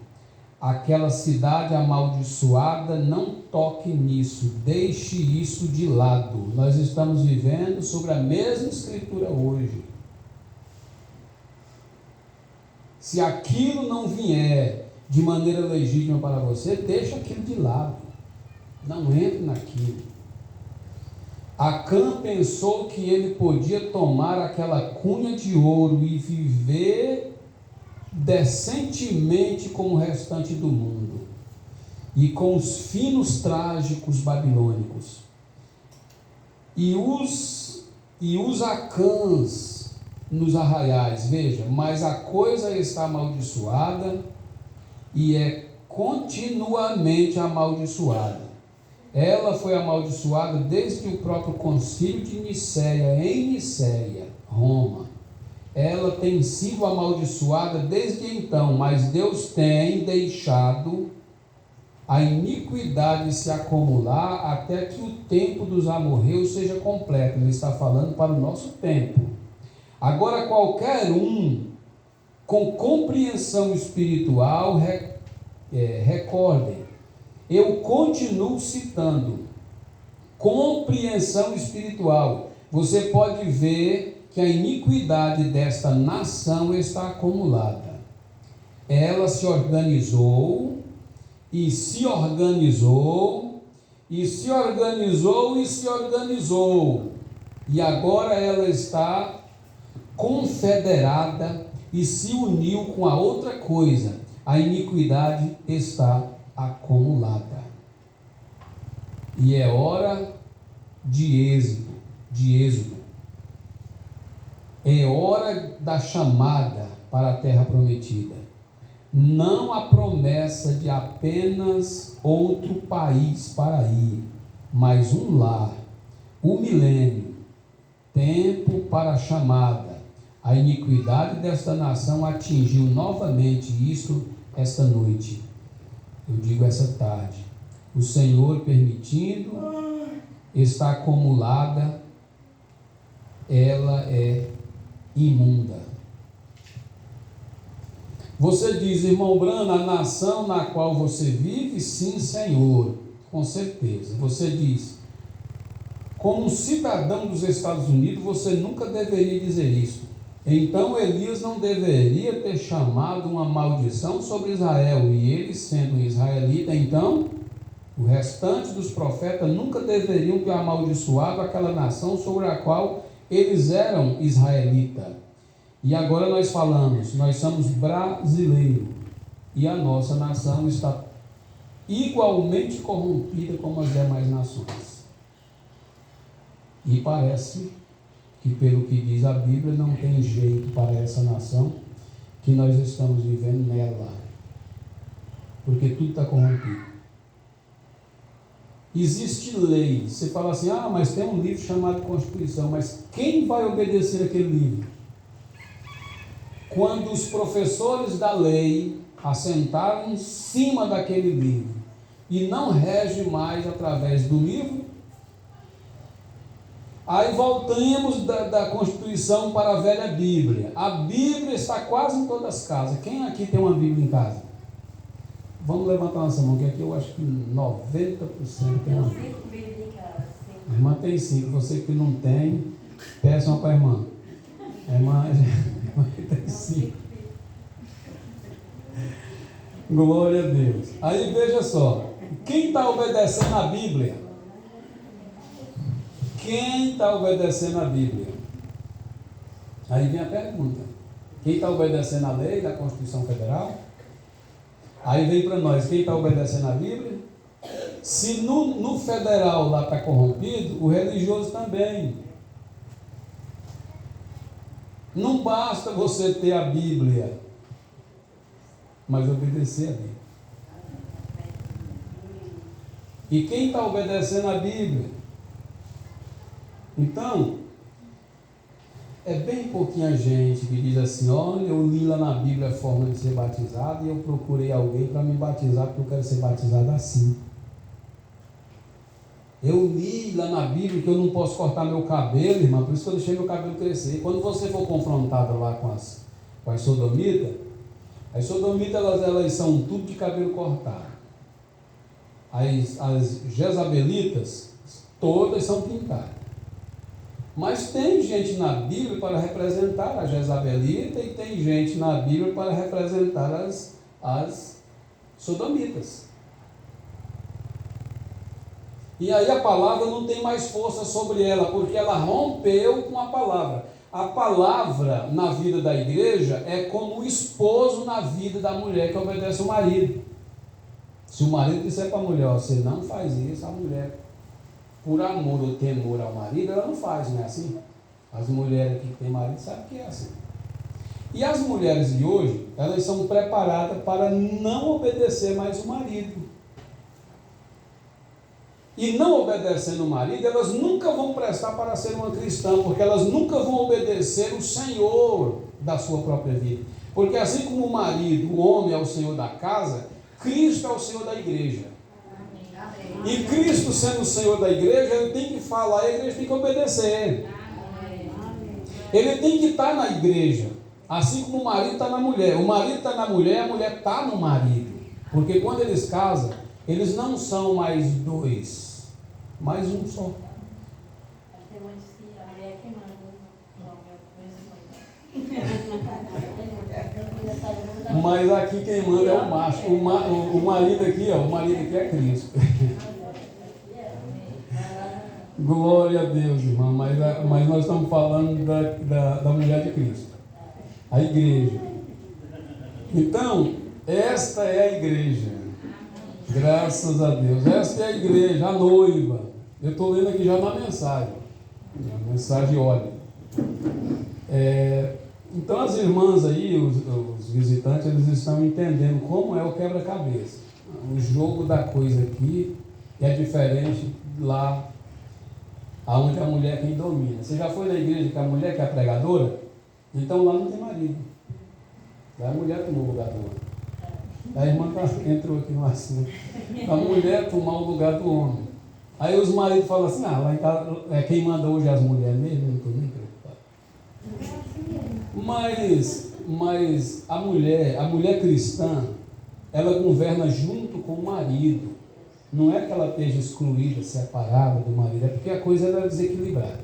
Aquela cidade amaldiçoada, não toque nisso, deixe isso de lado. Nós estamos vivendo sobre a mesma escritura hoje. Se aquilo não vier de maneira legítima para você, deixa aquilo de lado. Não entre naquilo. Acã pensou que ele podia tomar aquela cunha de ouro e viver decentemente como o restante do mundo, e com os finos trágicos babilônicos. E os acãs nos arraiais, veja, mas a coisa está amaldiçoada e é continuamente amaldiçoada. Ela foi amaldiçoada desde o próprio concílio de Nicéia, em Nicéia, Roma. Ela tem sido amaldiçoada desde então, mas Deus tem deixado a iniquidade se acumular até que o tempo dos amorreus seja completo. Ele está falando para o nosso tempo. Agora, qualquer um com compreensão espiritual, recordem, eu continuo citando, compreensão espiritual. Você pode ver que a iniquidade desta nação está acumulada. Ela se organizou, e se organizou, e se organizou, e se organizou. E agora ela está confederada e se uniu com a outra coisa. A iniquidade está acumulada. E é hora de êxodo. É hora da chamada para a terra prometida. Não a promessa de apenas outro país para ir, mas um lar, o milênio, tempo para a chamada. A iniquidade desta nação atingiu novamente isto esta noite. Eu digo essa tarde. O Senhor permitindo, está acumulada, ela é imunda. Você diz, irmão Brano, a nação na qual você vive, sim, Senhor, com certeza. Você diz, como cidadão dos Estados Unidos, você nunca deveria dizer isso. Então Elias não deveria ter chamado uma maldição sobre Israel, e ele sendo israelita, então o restante dos profetas nunca deveriam ter amaldiçoado aquela nação sobre a qual eles eram israelitas. E agora nós falamos, nós somos brasileiros, e a nossa nação está igualmente corrompida como as demais nações. E parece que, pelo que diz a Bíblia, não tem jeito para essa nação que nós estamos vivendo nela, porque tudo está corrompido. Existe lei, você fala assim, mas tem um livro chamado Constituição, mas quem vai obedecer aquele livro? Quando os professores da lei assentaram em cima daquele livro e não rege mais através do livro. Aí voltamos da Constituição para a velha Bíblia. A Bíblia está quase em todas as casas. Quem aqui tem uma Bíblia em casa? Vamos levantar nossa mão, que aqui eu acho que 90% tem uma Bíblia. A irmã tem 5. Você que não tem, peça uma para a irmã. A irmã tem 5. Glória a Deus. Aí veja só, quem está obedecendo a Bíblia? Quem está obedecendo a Bíblia? Aí vem a pergunta: quem está obedecendo a lei da Constituição Federal? Aí vem para nós: quem está obedecendo a Bíblia? Se no federal lá está corrompido, o religioso também. Não basta você ter a Bíblia, mas obedecer a Bíblia. E quem está obedecendo a Bíblia? Então, é bem pouquinha gente que diz assim: olha, eu li lá na Bíblia a forma de ser batizado e eu procurei alguém para me batizar porque eu quero ser batizado assim. Eu li lá na Bíblia que eu não posso cortar meu cabelo, irmão, por isso que eu deixei meu cabelo crescer. Quando você for confrontado lá com as sodomitas, as sodomitas elas são tudo de cabelo cortado. As jezabelitas, todas são pintadas. Mas tem gente na Bíblia para representar a jezabelita e tem gente na Bíblia para representar as sodomitas. E aí a palavra não tem mais força sobre ela, porque ela rompeu com a palavra. A palavra na vida da igreja é como o esposo na vida da mulher que obedece o marido. Se o marido disser para a mulher: você não faz isso, a mulher, por amor ou temor ao marido, ela não faz, não é assim? As mulheres que têm marido sabem que é assim. E as mulheres de hoje, elas são preparadas para não obedecer mais o marido. E não obedecendo o marido, elas nunca vão prestar para ser uma cristã, porque elas nunca vão obedecer o Senhor da sua própria vida. Porque assim como o marido, o homem é o Senhor da casa, Cristo é o Senhor da igreja. E Cristo sendo o Senhor da igreja, ele tem que falar e a igreja tem que obedecer. Ele tem que estar na igreja, assim como o marido está na mulher. O marido está na mulher, a mulher está no marido. Porque quando eles casam, eles não são mais dois, mais um só. Mas aqui quem manda é o macho. O marido aqui, ó, o marido aqui é Cristo. Glória a Deus, irmão. Mas nós estamos falando da mulher de Cristo, a igreja. Então, esta é a igreja. Graças a Deus. Esta é a igreja, a noiva. Eu estou lendo aqui já na mensagem. A mensagem, olha. Então as irmãs aí, os visitantes, eles estão entendendo como é o quebra-cabeça. O jogo da coisa aqui é diferente lá onde a mulher é quem domina. Você já foi na igreja que a mulher que é a pregadora? Então lá não tem marido. Lá a mulher tomou o lugar do homem. A irmã entrou aqui no assunto. A mulher tomar o lugar do homem. Aí os maridos falam assim: lá em casa, quem manda hoje é as mulheres mesmo, eu não estou nem preocupado. Mas a mulher cristã, ela governa junto com o marido. Não é que ela esteja excluída, separada do marido, é porque a coisa é desequilibrada.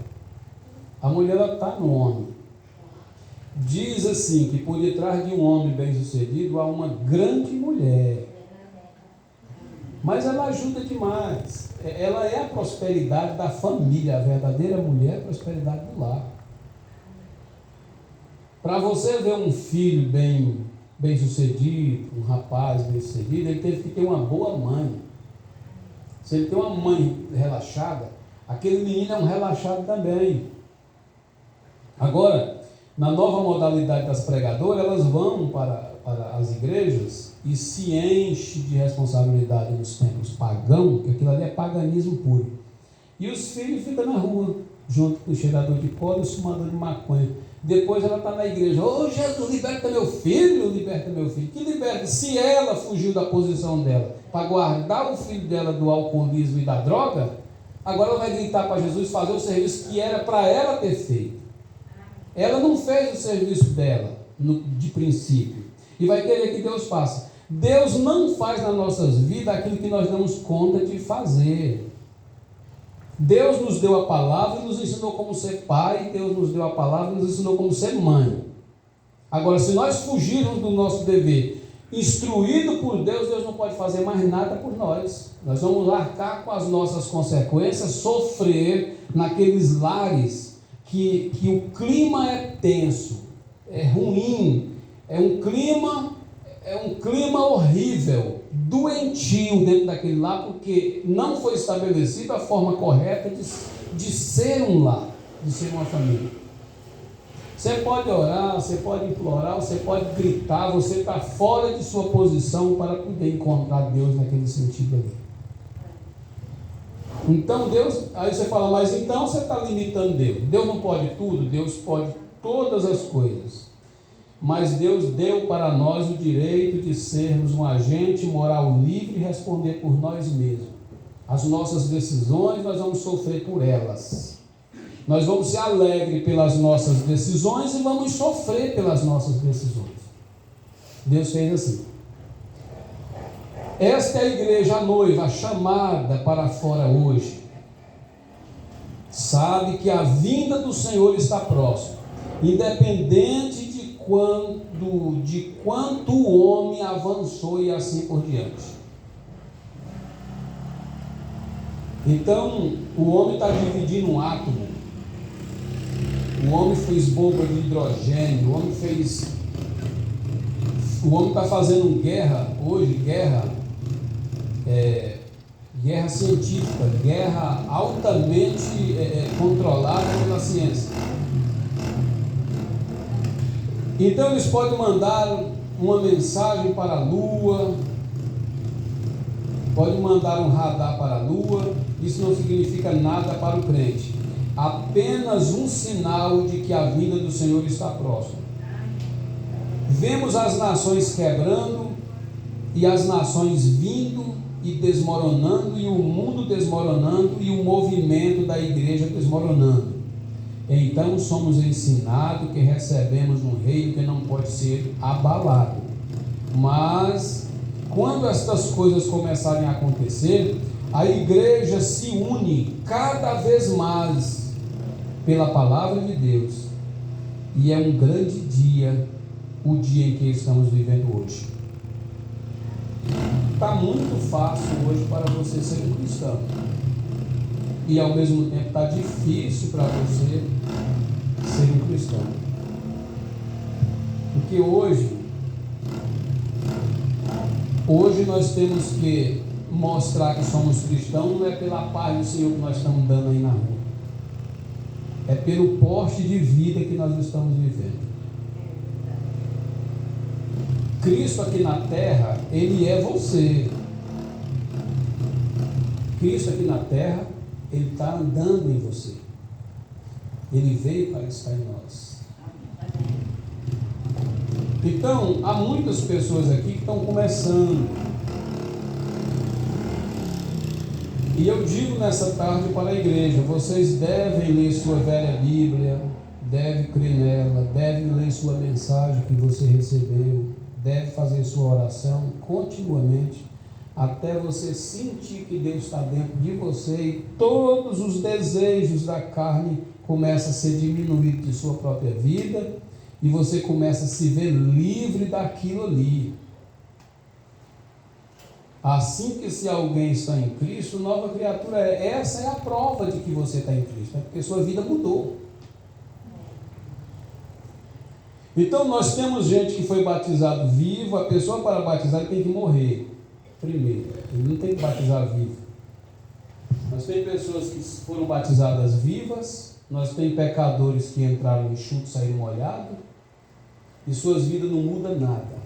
A mulher está no homem. Diz assim, que por detrás de um homem bem-sucedido há uma grande mulher. Mas ela ajuda demais. Ela é a prosperidade da família. A verdadeira mulher é a prosperidade do lar. Para você ver um filho bem-sucedido, um rapaz bem-sucedido, ele teve que ter uma boa mãe. Se ele tem uma mãe relaxada, aquele menino é um relaxado também. Agora, na nova modalidade das pregadoras, elas vão para as igrejas e se enchem de responsabilidade nos tempos pagãos, que aquilo ali é paganismo puro. E os filhos ficam na rua, junto com o cheirador de cola e o fumador de maconha. Depois ela está na igreja, ô Jesus, liberta meu filho, liberta meu filho. Que liberta? Se ela fugiu da posição dela para guardar o filho dela do alcoolismo e da droga, agora ela vai gritar para Jesus fazer o serviço que era para ela ter feito. Ela não fez o serviço dela de princípio e vai querer que Deus faça. Deus não faz nas nossas vidas aquilo que nós damos conta de fazer. Deus nos deu a palavra e nos ensinou como ser pai, Deus nos deu a palavra e nos ensinou como ser mãe. Agora, se nós fugirmos do nosso dever, instruído por Deus, Deus não pode fazer mais nada por nós. Nós vamos arcar com as nossas consequências, sofrer naqueles lares que o clima é tenso, é ruim, é um clima horrível, doentio dentro daquele lar, porque não foi estabelecida a forma correta de ser um lar, de ser uma família. Você pode orar, você pode implorar, você pode gritar, você está fora de sua posição para poder encontrar Deus naquele sentido ali. Então Deus, aí você fala, mas então você está limitando Deus. Deus não pode tudo, Deus pode todas as coisas. Mas Deus deu para nós o direito de sermos um agente moral livre e responder por nós mesmos. As nossas decisões, nós vamos sofrer por elas. Nós vamos ser alegres pelas nossas decisões e vamos sofrer pelas nossas decisões. Deus fez assim. Esta é a igreja, a noiva, chamada para fora hoje. Sabe que a vinda do Senhor está próxima. Independente de quanto o homem avançou e assim por diante. Então, o homem está dividindo um átomo. O homem fez bomba de hidrogênio. O homem está fazendo guerra hoje, guerra científica, guerra altamente controlada pela ciência. Então eles podem mandar uma mensagem para a Lua, podem mandar um radar para a Lua, isso não significa nada para o crente, apenas um sinal de que a vinda do Senhor está próxima. Vemos as nações quebrando e as nações vindo e desmoronando, e o mundo desmoronando e o movimento da igreja desmoronando. Então somos ensinados que recebemos um reino que não pode ser abalado. Mas quando estas coisas começarem a acontecer, a igreja se une cada vez mais pela palavra de Deus. E é um grande dia, o dia em que estamos vivendo hoje. Está muito fácil hoje para você ser um cristão. E ao mesmo tempo está difícil para você ser um cristão. Porque hoje nós temos que mostrar que somos cristãos, não é pela paz do Senhor que nós estamos dando aí na rua. É pelo porte de vida que nós estamos vivendo. Cristo aqui na terra, Ele é você. Cristo aqui na terra, Ele está andando em você. Ele veio para estar em nós. Então, há muitas pessoas aqui que estão começando. E eu digo nessa tarde para a igreja, vocês devem ler sua velha Bíblia, devem crer nela, devem ler sua mensagem que você recebeu, deve fazer sua oração continuamente, até você sentir que Deus está dentro de você e todos os desejos da carne começam a ser diminuídos de sua própria vida e você começa a se ver livre daquilo ali. Assim que se alguém está em Cristo, nova criatura é. Essa é a prova de que você está em Cristo, é porque sua vida mudou. Então nós temos gente que foi batizado vivo. A pessoa para batizar tem que morrer primeiro, ele não tem que batizar vivo. Nós temos pessoas que foram batizadas vivas, nós temos pecadores que entraram enxutos e saíram molhados, e suas vidas não mudam nada.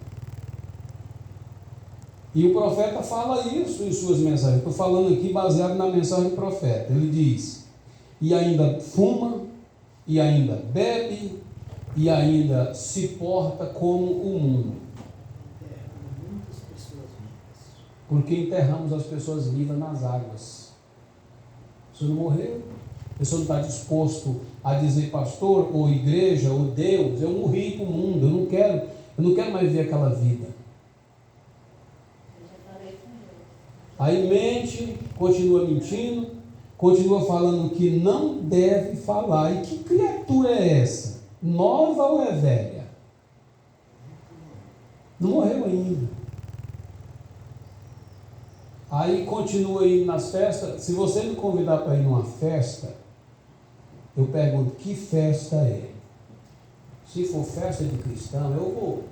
E o profeta fala isso em suas mensagens. Estou falando aqui baseado na mensagem do profeta. Ele diz: e ainda fuma, e ainda bebe, e ainda se porta como o mundo. Muitas pessoas vivas. Porque enterramos as pessoas vivas nas águas. A pessoa não morreu. A pessoa não está disposto a dizer, pastor, ou igreja, ou Deus, eu morri para o mundo, eu não quero mais ver aquela vida. Aí mente, continua mentindo, continua falando que não deve falar. E que criatura é essa? Nova ou é velha? Não morreu ainda. Aí continua indo nas festas. Se você me convidar para ir numa festa, eu pergunto, que festa é? Se for festa de cristão, eu vou.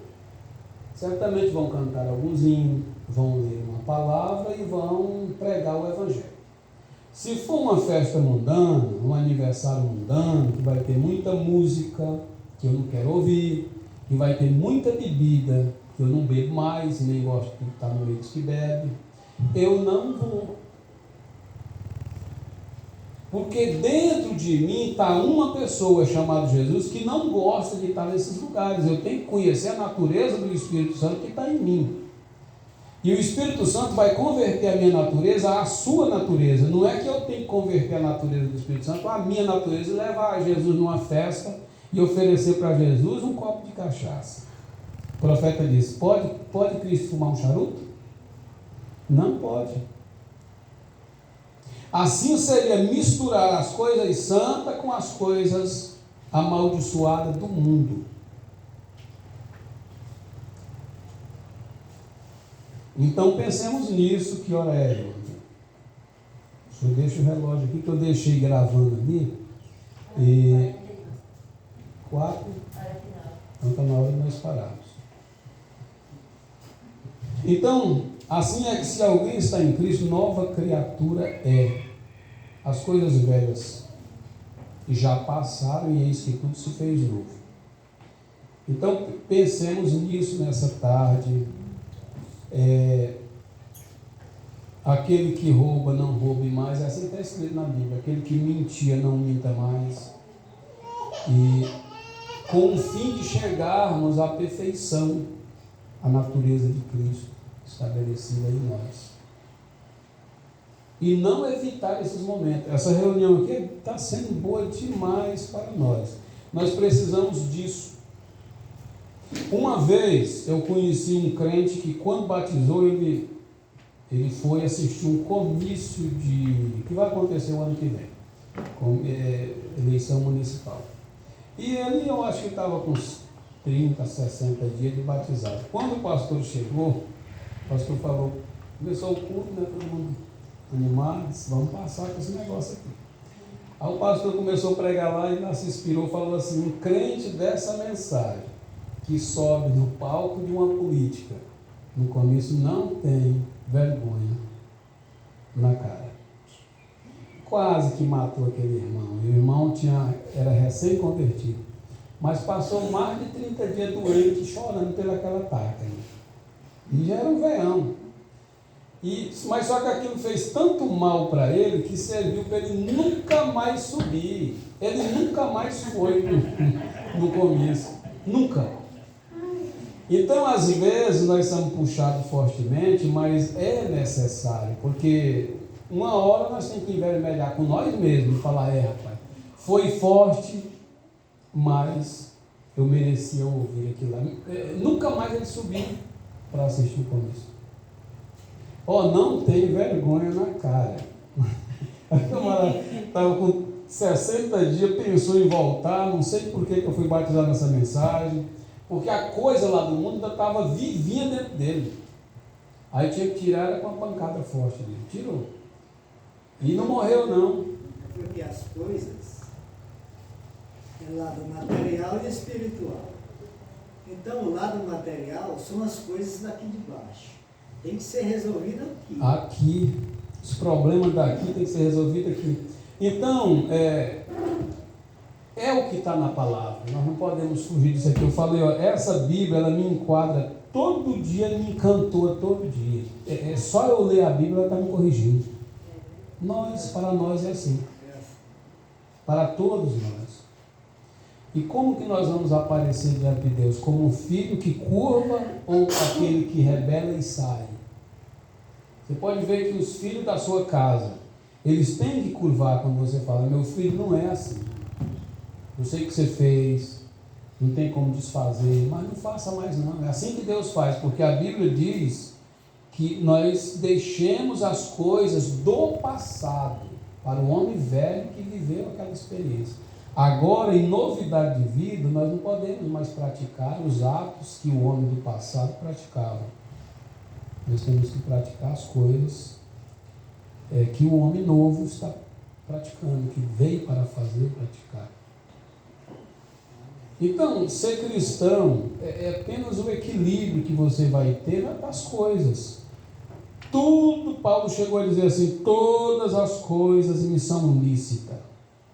Certamente vão cantar alguns hinos, vão ler uma palavra e vão pregar o evangelho. Se for uma festa mundana, um aniversário mundano, que vai ter muita música, que eu não quero ouvir, que vai ter muita bebida, que eu não bebo mais, nem gosto de estar no meio dos que bebe, eu não vou. Porque dentro de mim está uma pessoa chamada Jesus que não gosta de estar nesses lugares. Eu tenho que conhecer a natureza do Espírito Santo que está em mim. E o Espírito Santo vai converter a minha natureza à sua natureza. Não é que eu tenho que converter a natureza do Espírito Santo à minha natureza e levar Jesus numa festa e oferecer para Jesus um copo de cachaça. O profeta disse, pode Cristo fumar um charuto? Não pode. Assim seria misturar as coisas santas com as coisas amaldiçoadas do mundo. Então pensemos nisso, que hora é? Eu deixo o relógio aqui que eu deixei gravando ali. E 4. Então está na hora de nós pararmos. Então, assim é que se alguém está em Cristo, nova criatura é. As coisas velhas já passaram e eis que tudo se fez novo. Então, pensemos nisso nessa tarde. Aquele que rouba, não roube mais. É assim que está escrito na Bíblia. Aquele que mentia, não minta mais. E com o fim de chegarmos à perfeição, a natureza de Cristo estabelecida em nós. E não evitar esses momentos. Essa reunião aqui está sendo boa demais para nós. Nós precisamos disso. Uma vez eu conheci um crente que, quando batizou, ele foi assistir um comício que vai acontecer o ano que vem, eleição municipal. E ele, eu acho que estava com uns 30, 60 dias de batizado. Quando o pastor chegou, o pastor falou, começou o culto, né, todo mundo animado, disse, vamos passar com esse negócio aqui. Aí o pastor começou a pregar lá e lá se inspirou, falou assim, um crente dessa mensagem, que sobe no palco de uma política, no começo não tem vergonha na cara. Quase que matou aquele irmão. E o irmão era recém-convertido, mas passou mais de 30 dias doente, chorando pelaquela taca. E já era um veião. Mas só que aquilo fez tanto mal para ele, que serviu para ele nunca mais subir. Ele nunca mais foi no começo. Nunca. Então, às vezes, nós somos puxados fortemente, mas é necessário, porque uma hora nós temos que envermelhar com nós mesmos e falar, rapaz, foi forte, mas eu merecia ouvir aquilo lá. Nunca mais ele subiu para assistir o começo. Não tem vergonha na cara. A camarada estava com 60 dias, pensou em voltar, não sei por que eu fui batizado nessa mensagem, porque a coisa lá do mundo ainda estava vivinha dentro dele. Aí tinha que tirar ela com uma pancada forte dele. Tirou. E não morreu, não. Porque as coisas é lado material e espiritual. Então, o lado material são as coisas daqui de baixo. Tem que ser resolvido aqui. Aqui. Os problemas daqui tem que ser resolvidos aqui. Então, é o que está na palavra. Nós não podemos fugir disso aqui. Eu falei, essa Bíblia, ela me enquadra todo dia, me encantou todo dia. É só eu ler a Bíblia, ela está me corrigindo. Para nós é assim. Para todos nós. E como que nós vamos aparecer diante de Deus? Como um filho que curva ou aquele que rebela e sai? Você pode ver que os filhos da sua casa, eles têm que curvar quando você fala: meu filho, não é assim. Eu sei o que você fez, não tem como desfazer, mas não faça mais não. É assim que Deus faz, porque a Bíblia diz que nós deixemos as coisas do passado para o homem velho que viveu aquela experiência. Agora, em novidade de vida, nós não podemos mais praticar os atos que o homem do passado praticava. Nós temos que praticar as coisas que o homem novo está praticando, que veio para fazer praticar. Então, ser cristão é apenas o equilíbrio que você vai ter das coisas. Tudo, Paulo chegou a dizer assim: todas as coisas me são lícitas,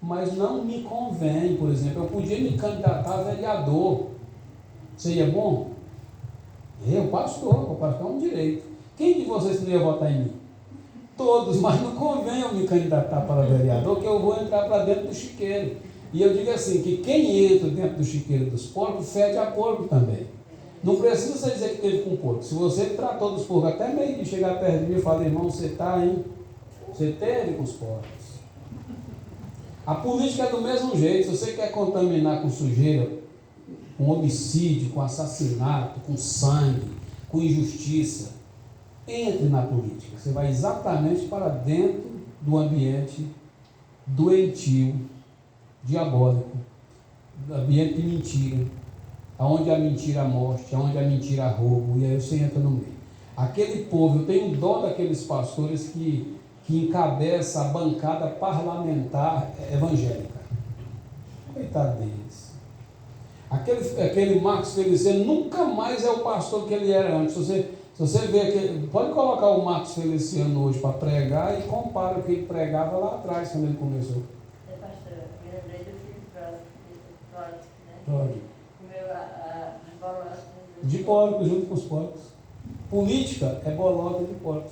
mas não me convém. Por exemplo, eu podia me candidatar a vereador. Seria bom? O pastor é um direito. Quem de vocês não ia votar em mim? Todos, mas não convém eu me candidatar para vereador, que eu vou entrar para dentro do chiqueiro. E eu digo assim, que quem entra dentro do chiqueiro dos porcos, fede a porco também. Não precisa você dizer que teve com porco. Se você tratou dos porcos até meio que chegar perto de mim e falar: irmão, você está, hein? Você teve com os porcos. A política é do mesmo jeito. Se você quer contaminar com sujeira, com homicídio, com assassinato, com sangue, com injustiça, entre na política. Você vai exatamente para dentro do ambiente doentio, diabólico, do ambiente de mentira, aonde a mentira morte, aonde a mentira roubo, e aí você entra no meio. Aquele povo, eu tenho dó daqueles pastores que encabeça a bancada parlamentar evangélica. Coitado deles. Aquele Marcos Feliciano nunca mais é o pastor que ele era antes. Se você vê pode colocar o Marcos Feliciano hoje para pregar e compara o que ele pregava lá atrás, quando ele começou. Pastor, me lembrei do filho pródigo, né? Pródigo. Comeu as bolas De porcos, junto com os porcos. Política é bolota de porcos.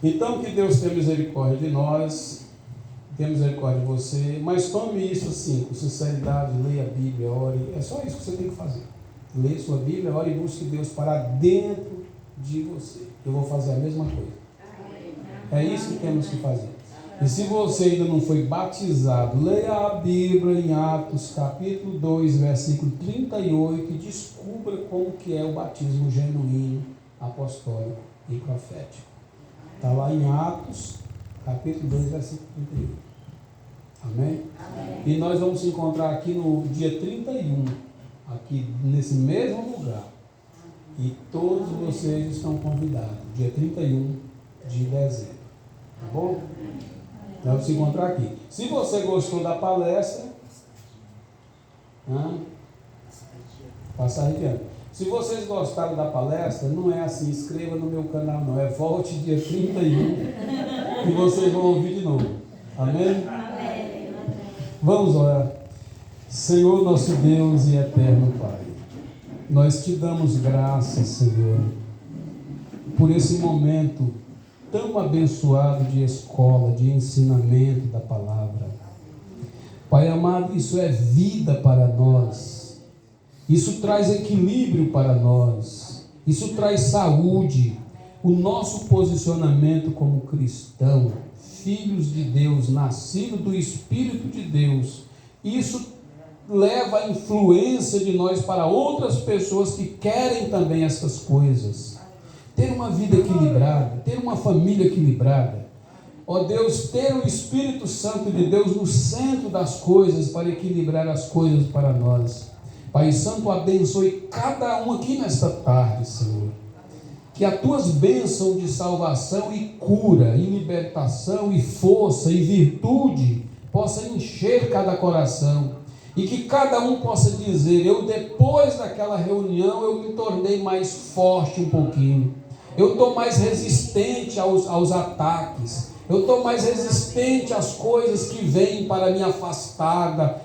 Então, que Deus tenha misericórdia de nós, tenha misericórdia de você, mas tome isso assim, com sinceridade, leia a Bíblia, ore. É só isso que você tem que fazer. Leia sua Bíblia, ore e busque Deus para dentro de você. Eu vou fazer a mesma coisa. É isso que temos que fazer. E se você ainda não foi batizado, leia a Bíblia em Atos, capítulo 2, versículo 38, e descubra como que é o batismo genuíno, apostólico e profético. Está lá em Atos, capítulo 2, versículo 38. Amém? Amém? E nós vamos nos encontrar aqui no dia 31, aqui nesse mesmo lugar. E todos vocês estão convidados, dia 31 de dezembro. Tá bom? Nós vamos se encontrar aqui. Se você gostou da palestra, passa arrepiando. Se vocês gostaram da palestra, não é assim, inscreva no meu canal, não. É volte dia 31 e vocês vão ouvir de novo. Amém? Amém. Vamos orar. Senhor, nosso Deus e eterno Pai, nós te damos graças, Senhor, por esse momento tão abençoado de escola, de ensinamento da palavra. Pai amado, isso é vida para nós. Isso traz equilíbrio para nós. Isso traz saúde. O nosso posicionamento como cristão, filhos de Deus, nascidos do Espírito de Deus, isso leva a influência de nós para outras pessoas que querem também essas coisas. Ter uma vida equilibrada, ter uma família equilibrada. Ó Deus, ter o Espírito Santo de Deus no centro das coisas para equilibrar as coisas para nós. Pai Santo, abençoe cada um aqui nesta tarde, Senhor. Que as tuas bênçãos de salvação e cura, e libertação, e força, e virtude possam encher cada coração. E que cada um possa dizer: eu depois daquela reunião eu me tornei mais forte um pouquinho. Eu estou mais resistente aos ataques. Eu estou mais resistente às coisas que vêm para me afastar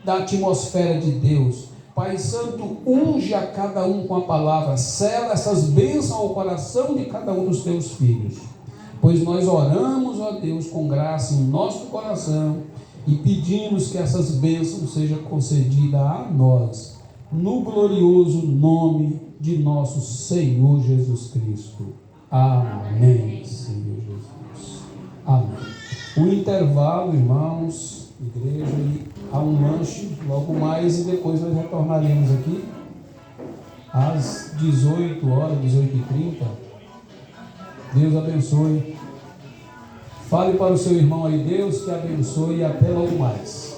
da atmosfera de Deus. Pai Santo, unge a cada um com a palavra, sela essas bênçãos ao coração de cada um dos teus filhos, pois nós oramos, ó Deus, com graça em nosso coração, E pedimos que essas bênçãos sejam concedidas a nós, no glorioso nome de nosso Senhor Jesus Cristo. Amém, Senhor Jesus. Amém. O intervalo, irmãos, igreja, e há um lanche logo mais e depois nós retornaremos aqui às 18 horas, 18h30. Deus abençoe. Fale para o seu irmão aí, Deus que abençoe e até logo mais.